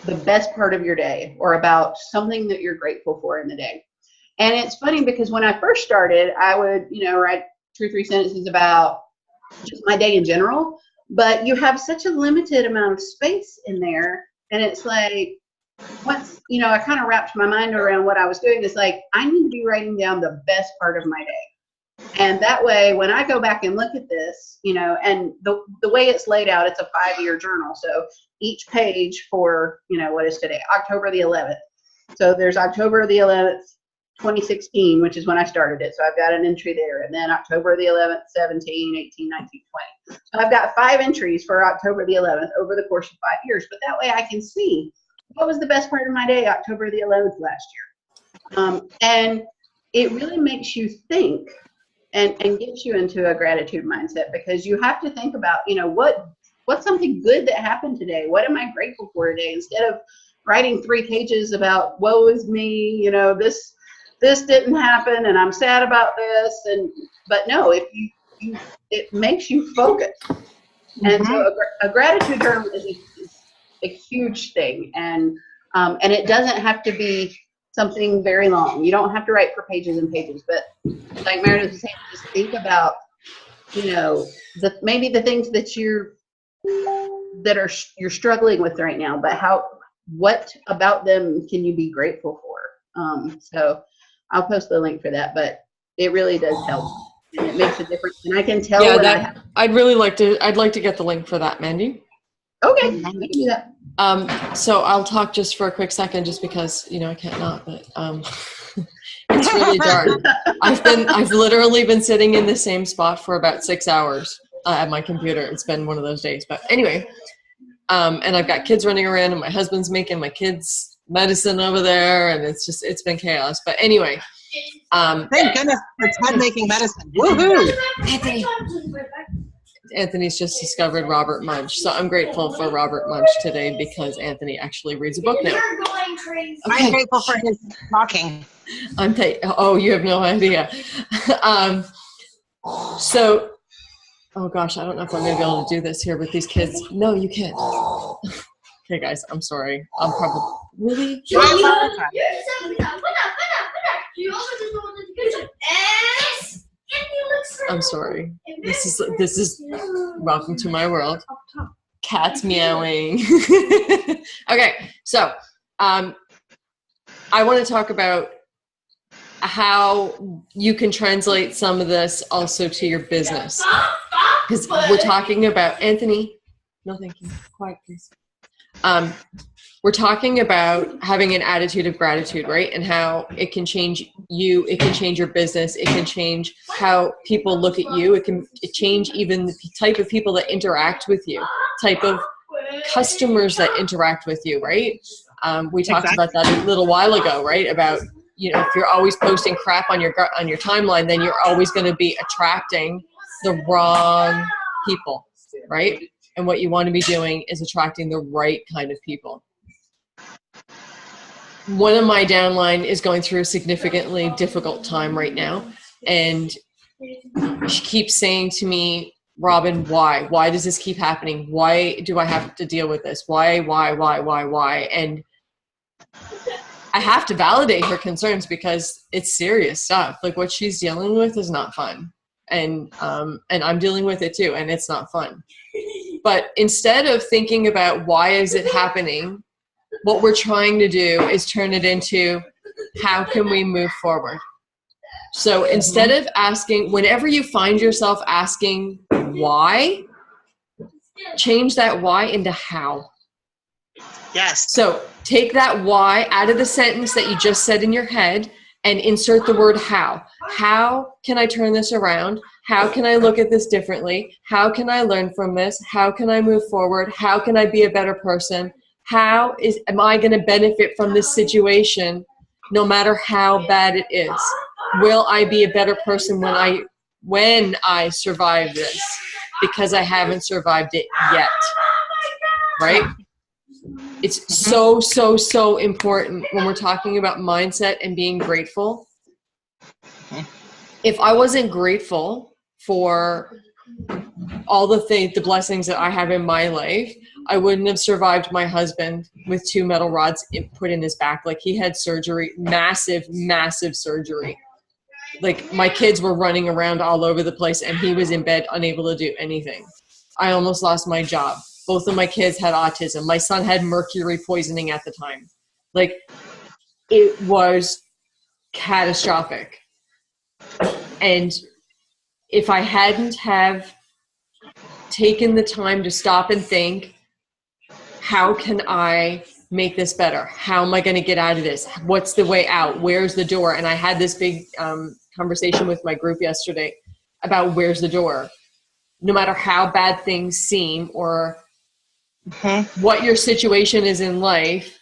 the best part of your day or about something that you're grateful for in the day. And it's funny because when I first started, I would, write 2 or 3 sentences about just my day in general, but you have such a limited amount of space in there. And it's like, once, I kind of wrapped my mind around what I was doing, it's like, I need to be writing down the best part of my day. And that way, when I go back and look at this, and the way it's laid out, it's a 5-year journal. So each page for, what is today? October the 11th. So there's October the 11th, 2016, which is when I started it. So I've got an entry there. And then October the 11th, 17, 18, 19, 20. So I've got 5 entries for October the 11th over the course of 5 years. But that way I can see what was the best part of my day October the 11th last year. And it really makes you think and gets you into a gratitude mindset, because you have to think about, what's something good that happened today? What am I grateful for today? Instead of writing 3 pages about woe is me, this didn't happen and I'm sad about this. But no, if you it makes you focus. Mm-hmm. And so a gratitude journal is a huge thing. And it doesn't have to be something very long. You don't have to write for pages and pages, but like Meredith was saying, just think about, maybe the things that you're struggling with right now, but what about them can you be grateful for? So I'll post the link for that, but it really does help, and it makes a difference. And I can tell. Yeah, I'd like to get the link for that, Mandy. Okay, I can do that. So I'll talk just for a quick second, just because I can't not, but it's really dark. I've literally been sitting in the same spot for about 6 hours at my computer. It's been one of those days, but anyway, and I've got kids running around, and my husband's making my kids medicine over there, and it's been chaos. But anyway, thank goodness for Ted making medicine. Woohoo! Anthony's just discovered Robert Munsch, so I'm grateful for Robert Munsch today, because Anthony actually reads a book now. Okay. I'm grateful for his talking. You have no idea. So, oh gosh, I don't know if I'm going to be able to do this here with these kids. No, you can't. Okay, guys, I'm sorry. I'm probably really. I'm sorry. This is welcome to my world. Cats meowing. Okay, so I want to talk about how you can translate some of this also to your business. Because we're talking about, Anthony, no thank you, quiet please. We're talking about having an attitude of gratitude, right? And how it can change you, it can change your business, it can change how people look at you, it can change even the type of people that interact with you, type of customers that interact with you, right? We talked about that a little while ago, right? About, you know, if you're always posting crap on your timeline, then you're always going to be attracting the wrong people, right? And what you want to be doing is attracting the right kind of people. One of my downline is going through a significantly difficult time right now. And she keeps saying to me, Robin, why? Why does this keep happening? Why do I have to deal with this? Why? And I have to validate her concerns because it's serious stuff. Like what she's dealing with is not fun. And I'm dealing with it too, and it's not fun. But instead of thinking about why is it happening, what we're trying to do is turn it into how can we move forward? So instead of asking, whenever you find yourself asking why, change that why into how. Yes. So take that why out of the sentence that you just said in your head and insert the word how. How can I turn this around? How can I look at this differently? How can I learn from this? How can I move forward? How can I be a better person? Am I going to benefit from this situation no matter how bad it is? Will I be a better person when I survive this? Because I haven't survived it yet. Right? It's so important when we're talking about mindset and being grateful. If I wasn't grateful for all the blessings that I have in my life, I wouldn't have survived my husband with 2 metal rods put in his back. Like he had surgery, massive surgery. Like my kids were running around all over the place and he was in bed, unable to do anything. I almost lost my job. Both of my kids had autism. My son had mercury poisoning at the time. Like it was catastrophic. And if I hadn't have taken the time to stop and think, how can I make this better? How am I going to get out of this? What's the way out? Where's the door? And I had this big conversation with my group yesterday about where's the door. No matter how bad things seem or what your situation is in life,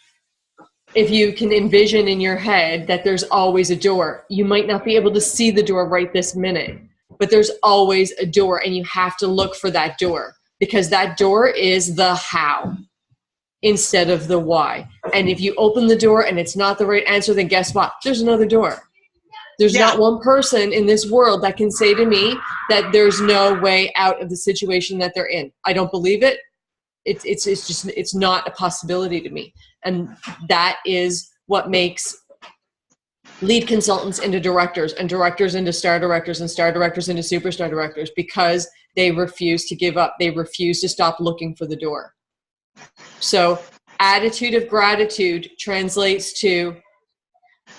if you can envision in your head that there's always a door, you might not be able to see the door right this minute, but there's always a door and you have to look for that door because that door is the how instead of the why. And if you open the door and it's not the right answer, then guess what? There's another door. There's not one person in this world that can say to me that there's no way out of the situation that they're in. I don't believe it. It's not a possibility to me. And that is what makes lead consultants into directors and directors into star directors and star directors into superstar directors because they refuse to give up. They refuse to stop looking for the door. So attitude of gratitude translates to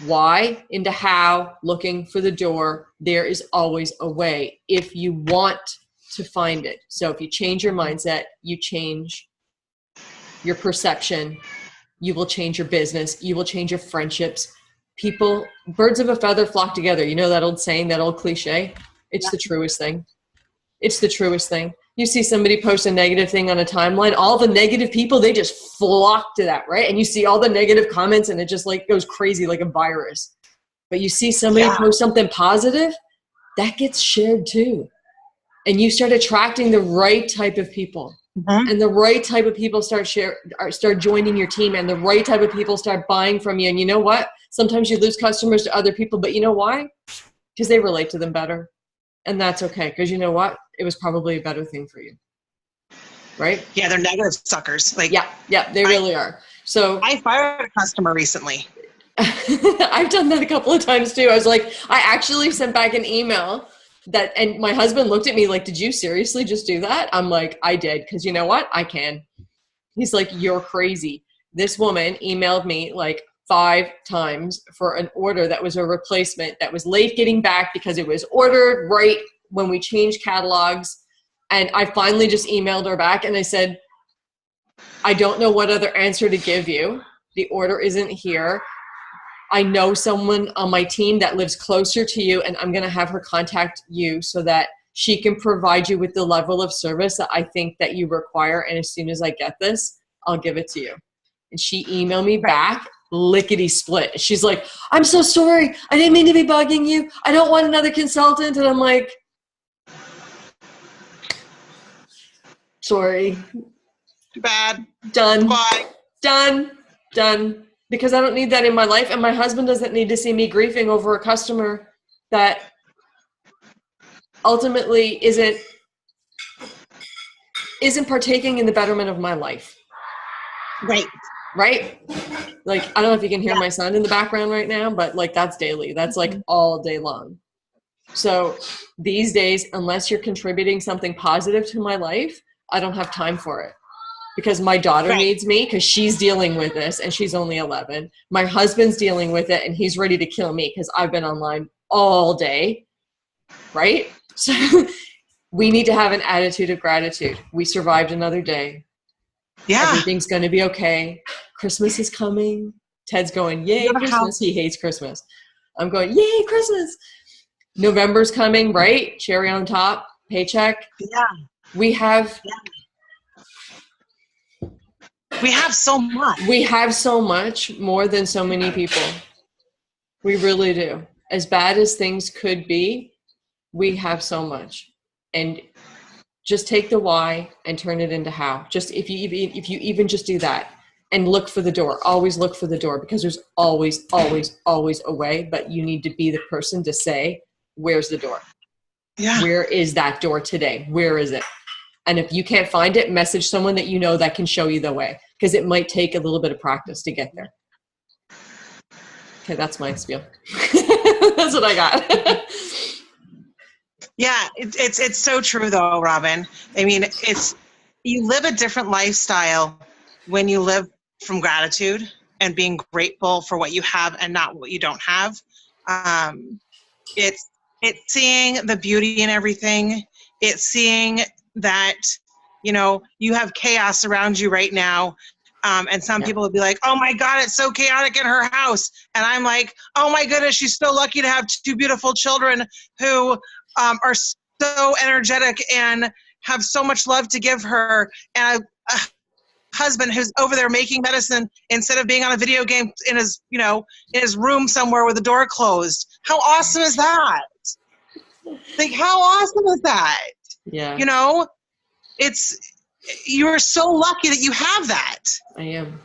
why into how, looking for the door. There is always a way if you want to find it. So if you change your mindset, you change your perception, you will change your business, you will change your friendships. People, birds of a feather flock together. You know that old saying, that old cliche? It's the truest thing. It's the truest thing. You see somebody post a negative thing on a timeline, all the negative people, they just flock to that, right? And you see all the negative comments and it just like goes crazy like a virus. But you see somebody post something positive, that gets shared too. And you start attracting the right type of people. And the right type of people start joining your team, and the right type of people start buying from you. And you know what? Sometimes you lose customers to other people, but you know why? Because they relate to them better. And that's okay, because you know what? It was probably a better thing for you. Right? Yeah, they're negative suckers. Like, yeah, they really are. So I fired a customer recently. I've done that a couple of times too. I was like, I actually sent back an email and my husband looked at me like, did you seriously just do that? I'm like, I did, because you know what? I can. He's like, you're crazy. This woman emailed me like 5 times for an order that was a replacement that was late getting back because it was ordered right when we changed catalogs. And I finally just emailed her back and I said, I don't know what other answer to give you. The order isn't here. I know someone on my team that lives closer to you, and I'm going to have her contact you so that she can provide you with the level of service that I think that you require. And as soon as I get this, I'll give it to you. And she emailed me back, lickety split. She's like, I'm so sorry. I didn't mean to be bugging you. I don't want another consultant. And I'm like, sorry. Too bad. Done. Bye. Done. Because I don't need that in my life. And my husband doesn't need to see me grieving over a customer that ultimately isn't partaking in the betterment of my life. Right. Like, I don't know if you can hear my son in the background right now, but like that's daily. That's like all day long. So these days, unless you're contributing something positive to my life, I don't have time for it. Because my daughter needs me because she's dealing with this and she's only 11. My husband's dealing with it and he's ready to kill me because I've been online all day, right? So we need to have an attitude of gratitude. We survived another day. Yeah. Everything's going to be okay. Christmas is coming. Ted's going, yay, Christmas. He hates Christmas. I'm going, yay, Christmas. November's coming, right? Cherry on top, paycheck. Yeah. We have so much. We have so much more than so many people. We really do. As bad as things could be, we have so much. And just take the why and turn it into how. Just if you even just do that and look for the door. Always look for the door because there's always a way, but you need to be the person to say, where's the door? Yeah. Where is that door today? Where is it? And if you can't find it, message someone that you know that can show you the way, because it might take a little bit of practice to get there. Okay, that's my spiel. That's what I got. Yeah, it's so true though, Robin. I mean, you live a different lifestyle when you live from gratitude and being grateful for what you have and not what you don't have. It's seeing the beauty in everything. It's seeing that, you have chaos around you right now. And some people will be like, oh my God, it's so chaotic in her house. And I'm like, oh my goodness, she's so lucky to have 2 beautiful children who are so energetic and have so much love to give her. And a husband who's over there making medicine instead of being on a video game in his, in his room somewhere with the door closed. How awesome is that? Like, how awesome is that? Yeah. You're so lucky that you have that. I am.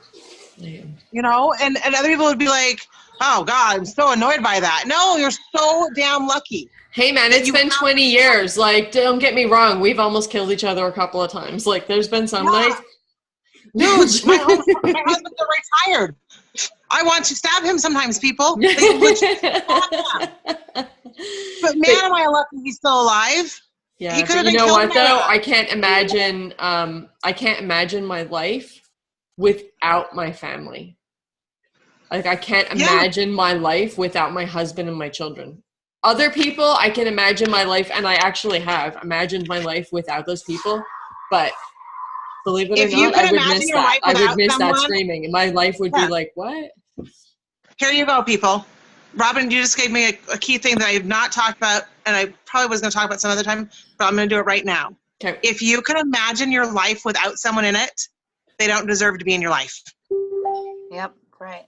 And other people would be like, oh God, I'm so annoyed by that. No, you're so damn lucky. Hey man, it's been 20 years. Like, don't get me wrong. We've almost killed each other a couple of times. Like, there's been some nights. Dude, my husband's retired. I want to stab him sometimes, people. But man, am I lucky he's still alive. Yeah, but you know what though? I can't imagine my life without my family. Like, I can't imagine my life without my husband and my children. Other people, I can imagine my life, and I actually have imagined my life without those people. But believe it or not, I would miss that. I would miss that screaming, and my life would be like, what? Here you go, people. Robin, you just gave me a key thing that I have not talked about, and I probably was going to talk about some other time, but I'm going to do it right now. Okay. If you can imagine your life without someone in it, they don't deserve to be in your life. Yep, right.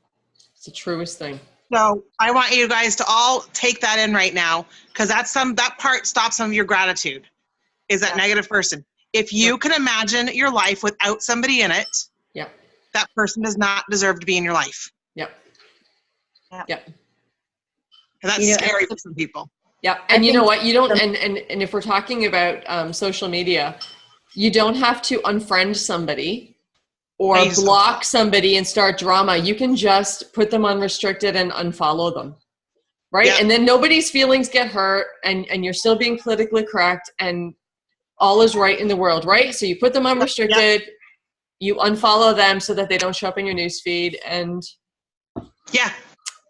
It's the truest thing. So I want you guys to all take that in right now, because that part stops some of your gratitude, is that negative person. If you can imagine your life without somebody in it, that person does not deserve to be in your life. Yep. And that's scary for some people. Yeah, and you know what? You don't, and if we're talking about social media, you don't have to unfriend somebody or block somebody and start drama. You can just put them on restricted and unfollow them, right? Yep. And then nobody's feelings get hurt, and you're still being politically correct, and all is right in the world, right? So you put them on restricted, you unfollow them so that they don't show up in your newsfeed, and Yeah.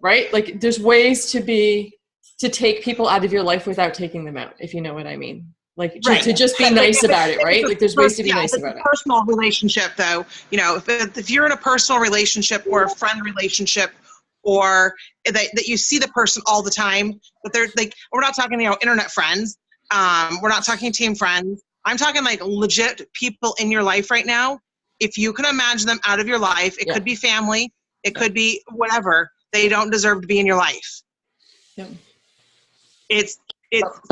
Right? Like there's ways to take people out of your life without taking them out, if you know what I mean. Like to just be nice about it, right? Like there's ways to be nice about it. Personal relationship, though, if you're in a personal relationship or a friend relationship, or that you see the person all the time, but they're like, we're not talking, internet friends. We're not talking team friends. I'm talking like legit people in your life right now. If you can imagine them out of your life, it could be family, it could be whatever. They don't deserve to be in your life. Yeah. It's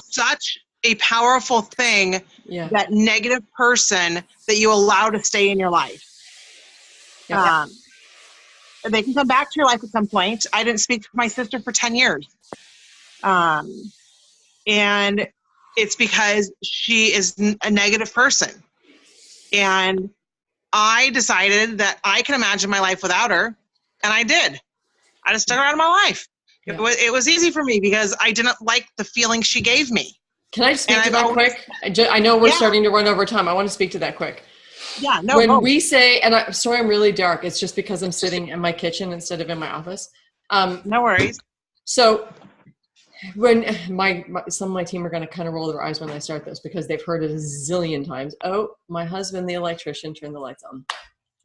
such a powerful thing, that negative person that you allow to stay in your life. Yeah. They can come back to your life at some point. I didn't speak to my sister for 10 years. And it's because she is a negative person. And I decided that I can imagine my life without her. And I did. I just took her out of my life. Yeah. It was easy for me because I didn't like the feeling she gave me. Can I speak to that quick? I know we're starting to run over time. I want to speak to that quick. Yeah, no. When we say, and I'm sorry, I'm really dark. It's just because I'm sitting in my kitchen instead of in my office. No worries. So when some of my team are going to kind of roll their eyes when I start this because they've heard it a zillion times. Oh, my husband, the electrician, turned the lights on.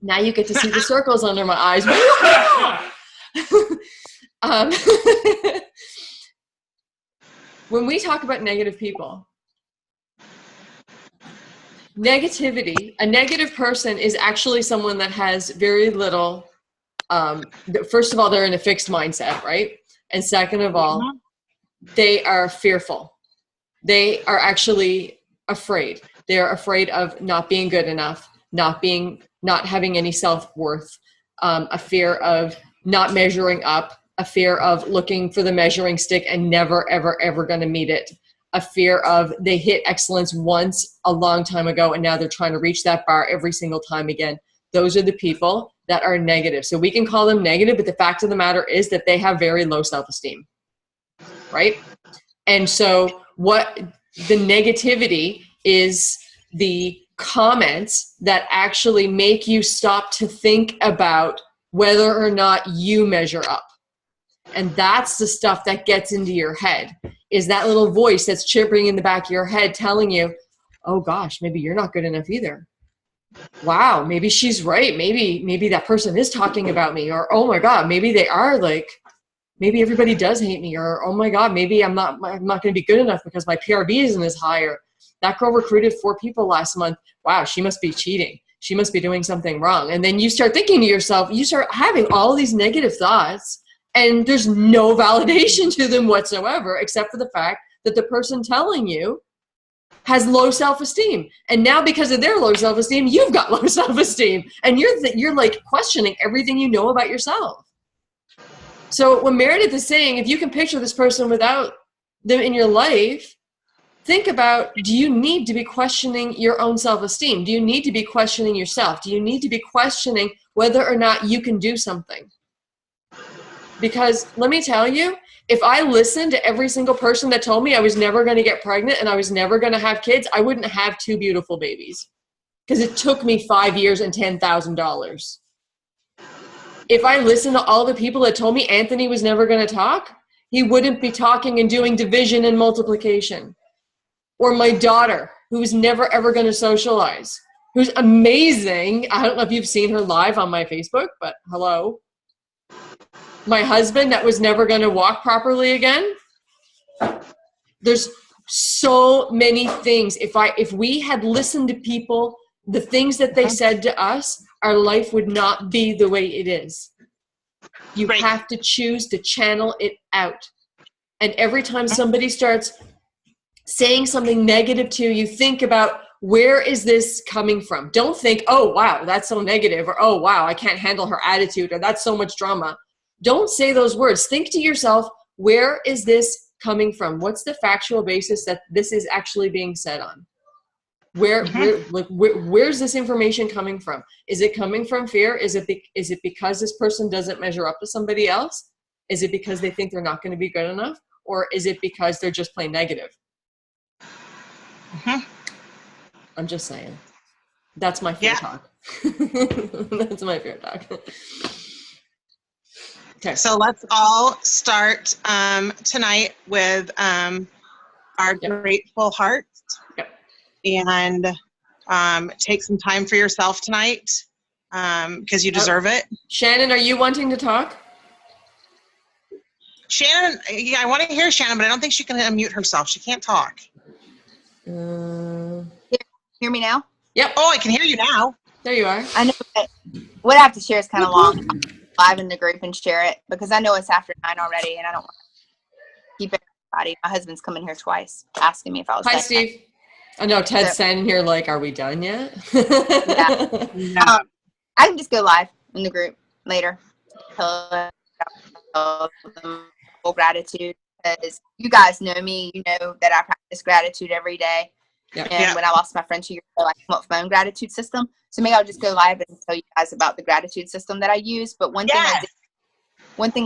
Now you get to see the circles under my eyes. When we talk about negative people, negativity, a negative person is actually someone that has very little, first of all, they're in a fixed mindset, right? And second of all, they are fearful. They are actually afraid. They're afraid of not being good enough, not having any self-worth, a fear of not measuring up, a fear of looking for the measuring stick and never, ever, ever going to meet it, a fear of they hit excellence once a long time ago and now they're trying to reach that bar every single time again. Those are the people that are negative. So we can call them negative, but the fact of the matter is that they have very low self-esteem, right? And so what the negativity is the comments that actually make you stop to think about whether or not you measure up. And that's the stuff that gets into your head, is that little voice that's chirping in the back of your head telling you, oh gosh, maybe you're not good enough either. Wow, maybe she's right. Maybe that person is talking about me. Or, oh my God, maybe they are like, maybe everybody does hate me. Or, oh my God, maybe I'm not going to be good enough because my PRB isn't as high. Or that girl recruited 4 people last month. Wow, she must be cheating. She must be doing something wrong. And then you start thinking to yourself, you start having all these negative thoughts. And there's no validation to them whatsoever, except for the fact that the person telling you has low self-esteem. And now because of their low self-esteem, you've got low self-esteem. And you're like questioning everything you know about yourself. So when Meredith is saying, if you can picture this person without them in your life, think about, do you need to be questioning your own self-esteem? Do you need to be questioning yourself? Do you need to be questioning whether or not you can do something? Because let me tell you, if I listened to every single person that told me I was never going to get pregnant and I was never going to have kids, I wouldn't have 2 beautiful babies. Because it took me 5 years and $10,000. If I listened to all the people that told me Anthony was never going to talk, he wouldn't be talking and doing division and multiplication. Or my daughter, who was never ever going to socialize, who's amazing. I don't know if you've seen her live on my Facebook, but hello. My husband that was never going to walk properly again. There's so many things. If we had listened to people, the things that they said to us, our life would not be the way it is. You have to choose to channel it out. And every time somebody starts saying something negative to you, think about, where is this coming from? Don't think, oh, wow, that's so negative, or oh, wow, I can't handle her attitude, or that's so much drama. Don't say those words. Think to yourself, where is this coming from? What's the factual basis that this is actually being said on? Where's this information coming from? Is it coming from fear? Is it because this person doesn't measure up to somebody else? Is it because they think they're not going to be good enough? Or is it because they're just plain negative? I'm just saying. That's my fear talk. That's my fear talk. Okay. So let's all start tonight with our grateful hearts. Yep. And take some time for yourself tonight because you deserve it. Shannon, are you wanting to talk? Shannon, yeah, I want to hear Shannon, but I don't think she can unmute herself. She can't talk. Hear me now? Yep. Oh, I can hear you now. There you are. I know that what I have to share is kind of long. I'll live in the group and share it because I know it's after 9 already and I don't want to keep everybody. My husband's coming here twice asking me if I was Hi, done Steve. yet. I know Ted's So- standing here like, are we done yet? Yeah. I can just go live in the group later. Tell them full gratitude because you guys know me. You know that I practice gratitude every day. Yeah. And when I lost my friend 2 years ago, I came up with my own gratitude system. So maybe I'll just go live and tell you guys about the gratitude system that I use. But one thing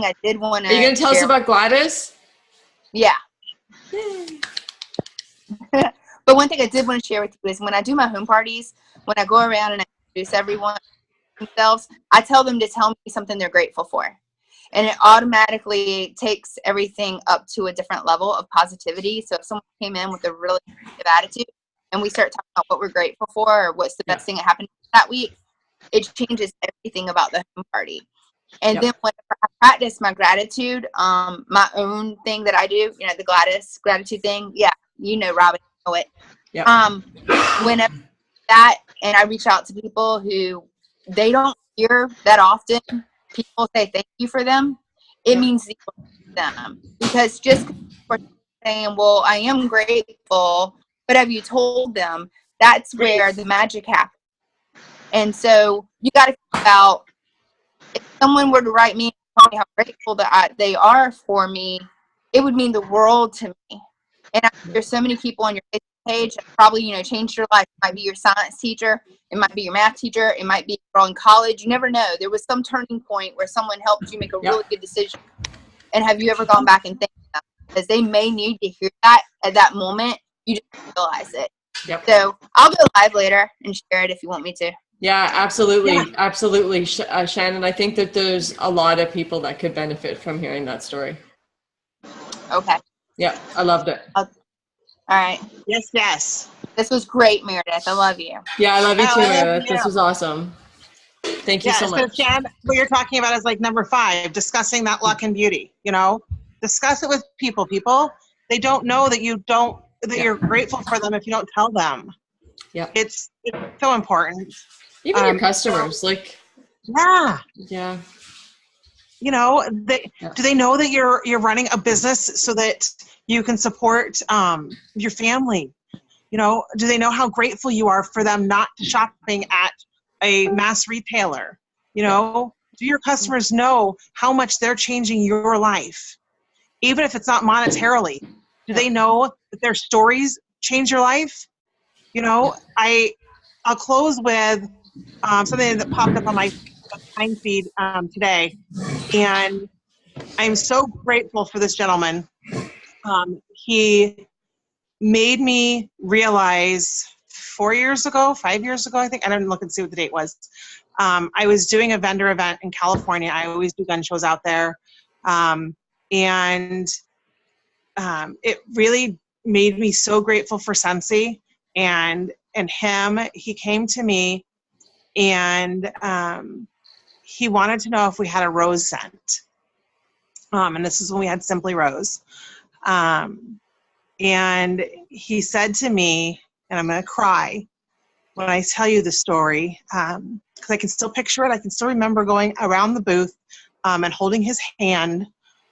I did want to. Are you going to tell us about Gladys? Yeah. But one thing I did want to share with you is when I do my home parties, when I go around and I introduce everyone themselves, I tell them to tell me something they're grateful for. And it automatically takes everything up to a different level of positivity. So if someone came in with a really negative attitude and we start talking about what we're grateful for or what's the best thing that happened that week, it changes everything about the home party. And then whenever I practice my gratitude, my own thing that I do, the Gladys gratitude thing. Yeah, Robin, you know it. Yeah. Whenever that, and I reach out to people who they don't hear that often, people say thank you for them. It means the world to them because just for saying, well, I am grateful, but have you told them? That's where the magic happens. And so you got to think about if someone were to write me and tell me how grateful that they are for me, it would mean the world to me. And there's so many people on your Facebook page that probably, changed your life. It might be your science teacher. It might be your math teacher. It might be a girl in college. You never know. There was some turning point where someone helped you make a really good decision. And have you ever gone back and thanked them? Because they may need to hear that at that moment. You just realize it. Yep. So I'll go live later and share it if you want me to. Yeah, absolutely. Yeah. Absolutely. Shannon, I think that there's a lot of people that could benefit from hearing that story. Okay. Yeah, I loved it. All right. Yes. This was great, Meredith. I love you. Yeah, I love you too, Meredith. This was awesome. Thank you so much. So Shan, what you're talking about is like number 5, discussing that luck and beauty, Discuss it with people. People, they don't know that you're grateful for them if you don't tell them. Yeah. It's so important. Even your customers, Yeah. Yeah. Do they know that you're running a business so that you can support your family? Do they know how grateful you are for them not shopping at a mass retailer? Do your customers know how much they're changing your life? Even if it's not monetarily, do they know that their stories change your life? I'll close with something that popped up on my time feed today. And I'm so grateful for this gentleman. He made me realize 5 years ago, I think, I didn't look and see what the date was. I was doing a vendor event in California. I always do gun shows out there. And it really made me so grateful for Sensi and him. He came to me and he wanted to know if we had a rose scent. And this is when we had Simply Rose. And he said to me, and I'm going to cry when I tell you the story, because I can still picture it. I can still remember going around the booth and holding his hand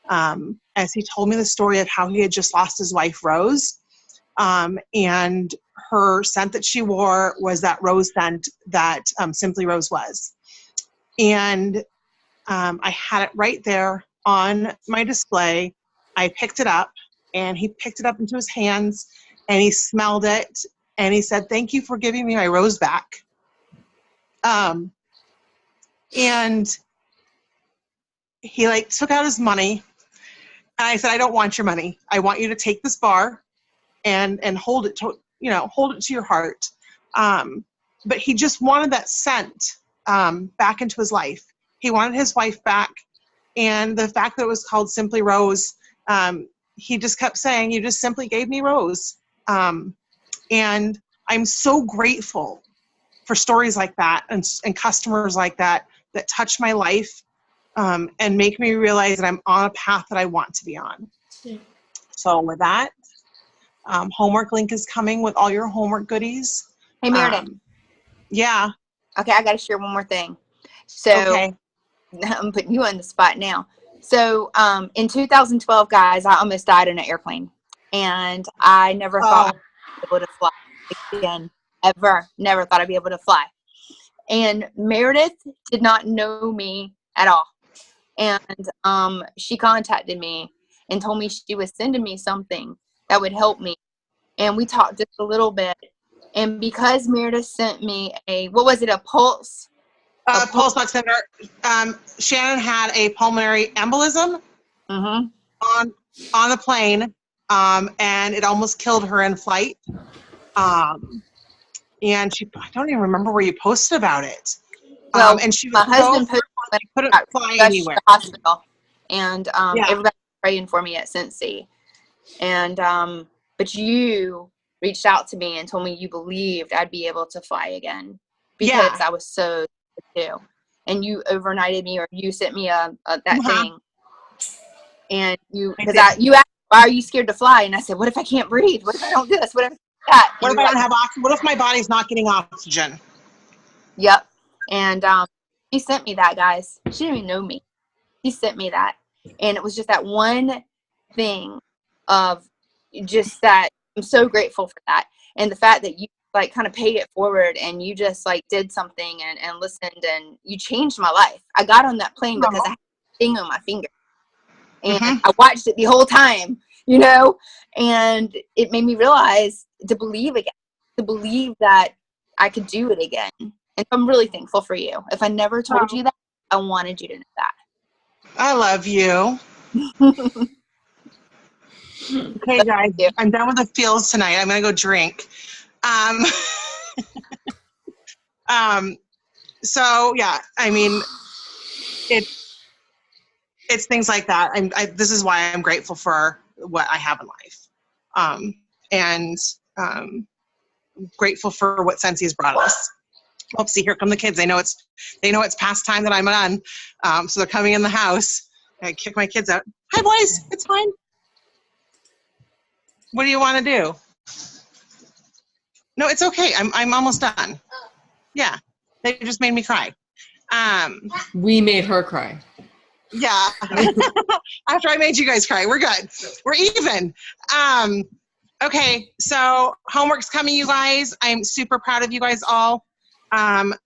as he told me the story of how he had just lost his wife, Rose. And her scent that she wore was that rose scent that Simply Rose was. And I had it right there on my display. I picked it up, and he picked it up into his hands, and he smelled it, and he said, "Thank you for giving me my rose back." And he took out his money, and I said, "I don't want your money. I want you to take this bar and hold it to, hold it to your heart." But he just wanted that scent back into his life. He wanted his wife back, And the fact that it was called Simply Rose, he just kept saying, you just simply gave me Rose. And I'm so grateful for stories like that and customers like that touch my life and make me realize that I'm on a path that I want to be on. Yeah. So with that, homework link is coming with all your homework goodies. Hey, Meredith. Yeah. Okay, I got to share one more thing. So Okay. I'm putting you on the spot now. So in 2012, guys, I almost died in an airplane. And I never thought I'd be able to fly again, ever. Never thought I'd be able to fly. And Meredith did not know me at all. And she contacted me and told me she was sending me something that would help me. And we talked just a little bit. And because Meredith sent me a pulse? Pulse oximeter. Shannon had a pulmonary embolism on the plane, and it almost killed her in flight. And I don't even remember where you posted about it. Well, and she was my husband so posted couldn't fly rushed anywhere. to the hospital, and Yeah. everybody was praying for me at Cincy. And but you reached out to me and told me you believed I'd be able to fly again because I was so sick too. And you overnighted me, or you sent me that thing. And you asked, why are you scared to fly? And I said, what if I can't breathe? What if I don't do this? What if that? What if I don't have oxygen? What if my body's not getting oxygen? Yep. And he sent me that, guys. She didn't even know me. He sent me that. And it was just that one thing of just that. I'm so grateful for that. And the fact that you like kind of paid it forward and you just like did something and listened, and you changed my life. I got on that plane because I had a thing on my finger. And I watched it the whole time, you know, and it made me realize to believe again, to believe that I could do it again. And I'm really thankful for you. If I never told you that, I wanted you to know that. I love you. Okay, guys, I'm done with the feels tonight. I'm going to go drink. So yeah, I mean, it's things like that. This is why I'm grateful for what I have in life. And grateful for what Scentsy has brought us. Oh, see, here come the kids. They know it's past time that I'm done. So they're coming in the house. I kick my kids out. Hi, boys. It's fine. What do you want to do? No, it's okay. I'm almost done. Yeah, they just made me cry. We made her cry. Yeah. After I made you guys cry, we're good. We're even. Okay, so homework's coming, you guys. I'm super proud of you guys all.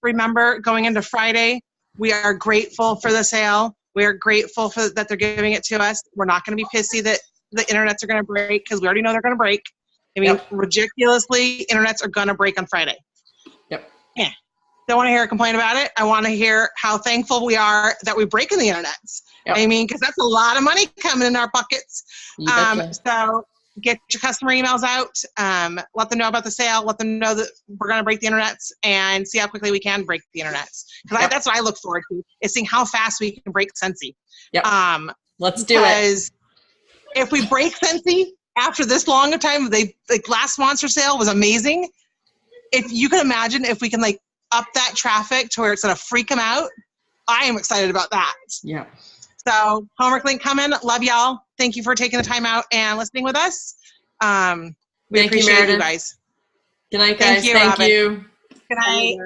Remember, going into Friday, we are grateful for the sale. We are grateful that they're giving it to us. We're not going to be pissy that the internets are going to break, because we already know they're going to break. I mean, ridiculously, internets are going to break on Friday. Yep. Yeah. Don't want to hear a complaint about it. I want to hear how thankful we are that we break in the internets. Yep. I mean, because that's a lot of money coming in our pockets. You betcha. So get your customer emails out. Let them know about the sale. Let them know that we're going to break the internets, and see how quickly we can break the internets. Because that's what I look forward to, is seeing how fast we can break Scentsy. Yep. Let's do it. Because if we break Scentsy after this long of time, last Monster Sale was amazing. If you can imagine if we can up that traffic to where it's going to freak them out, I am excited about that. Yeah. So homework link coming. Love y'all. Thank you for taking the time out and listening with us. We appreciate you guys. Good night, guys. Thank you. Good night.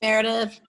Meredith.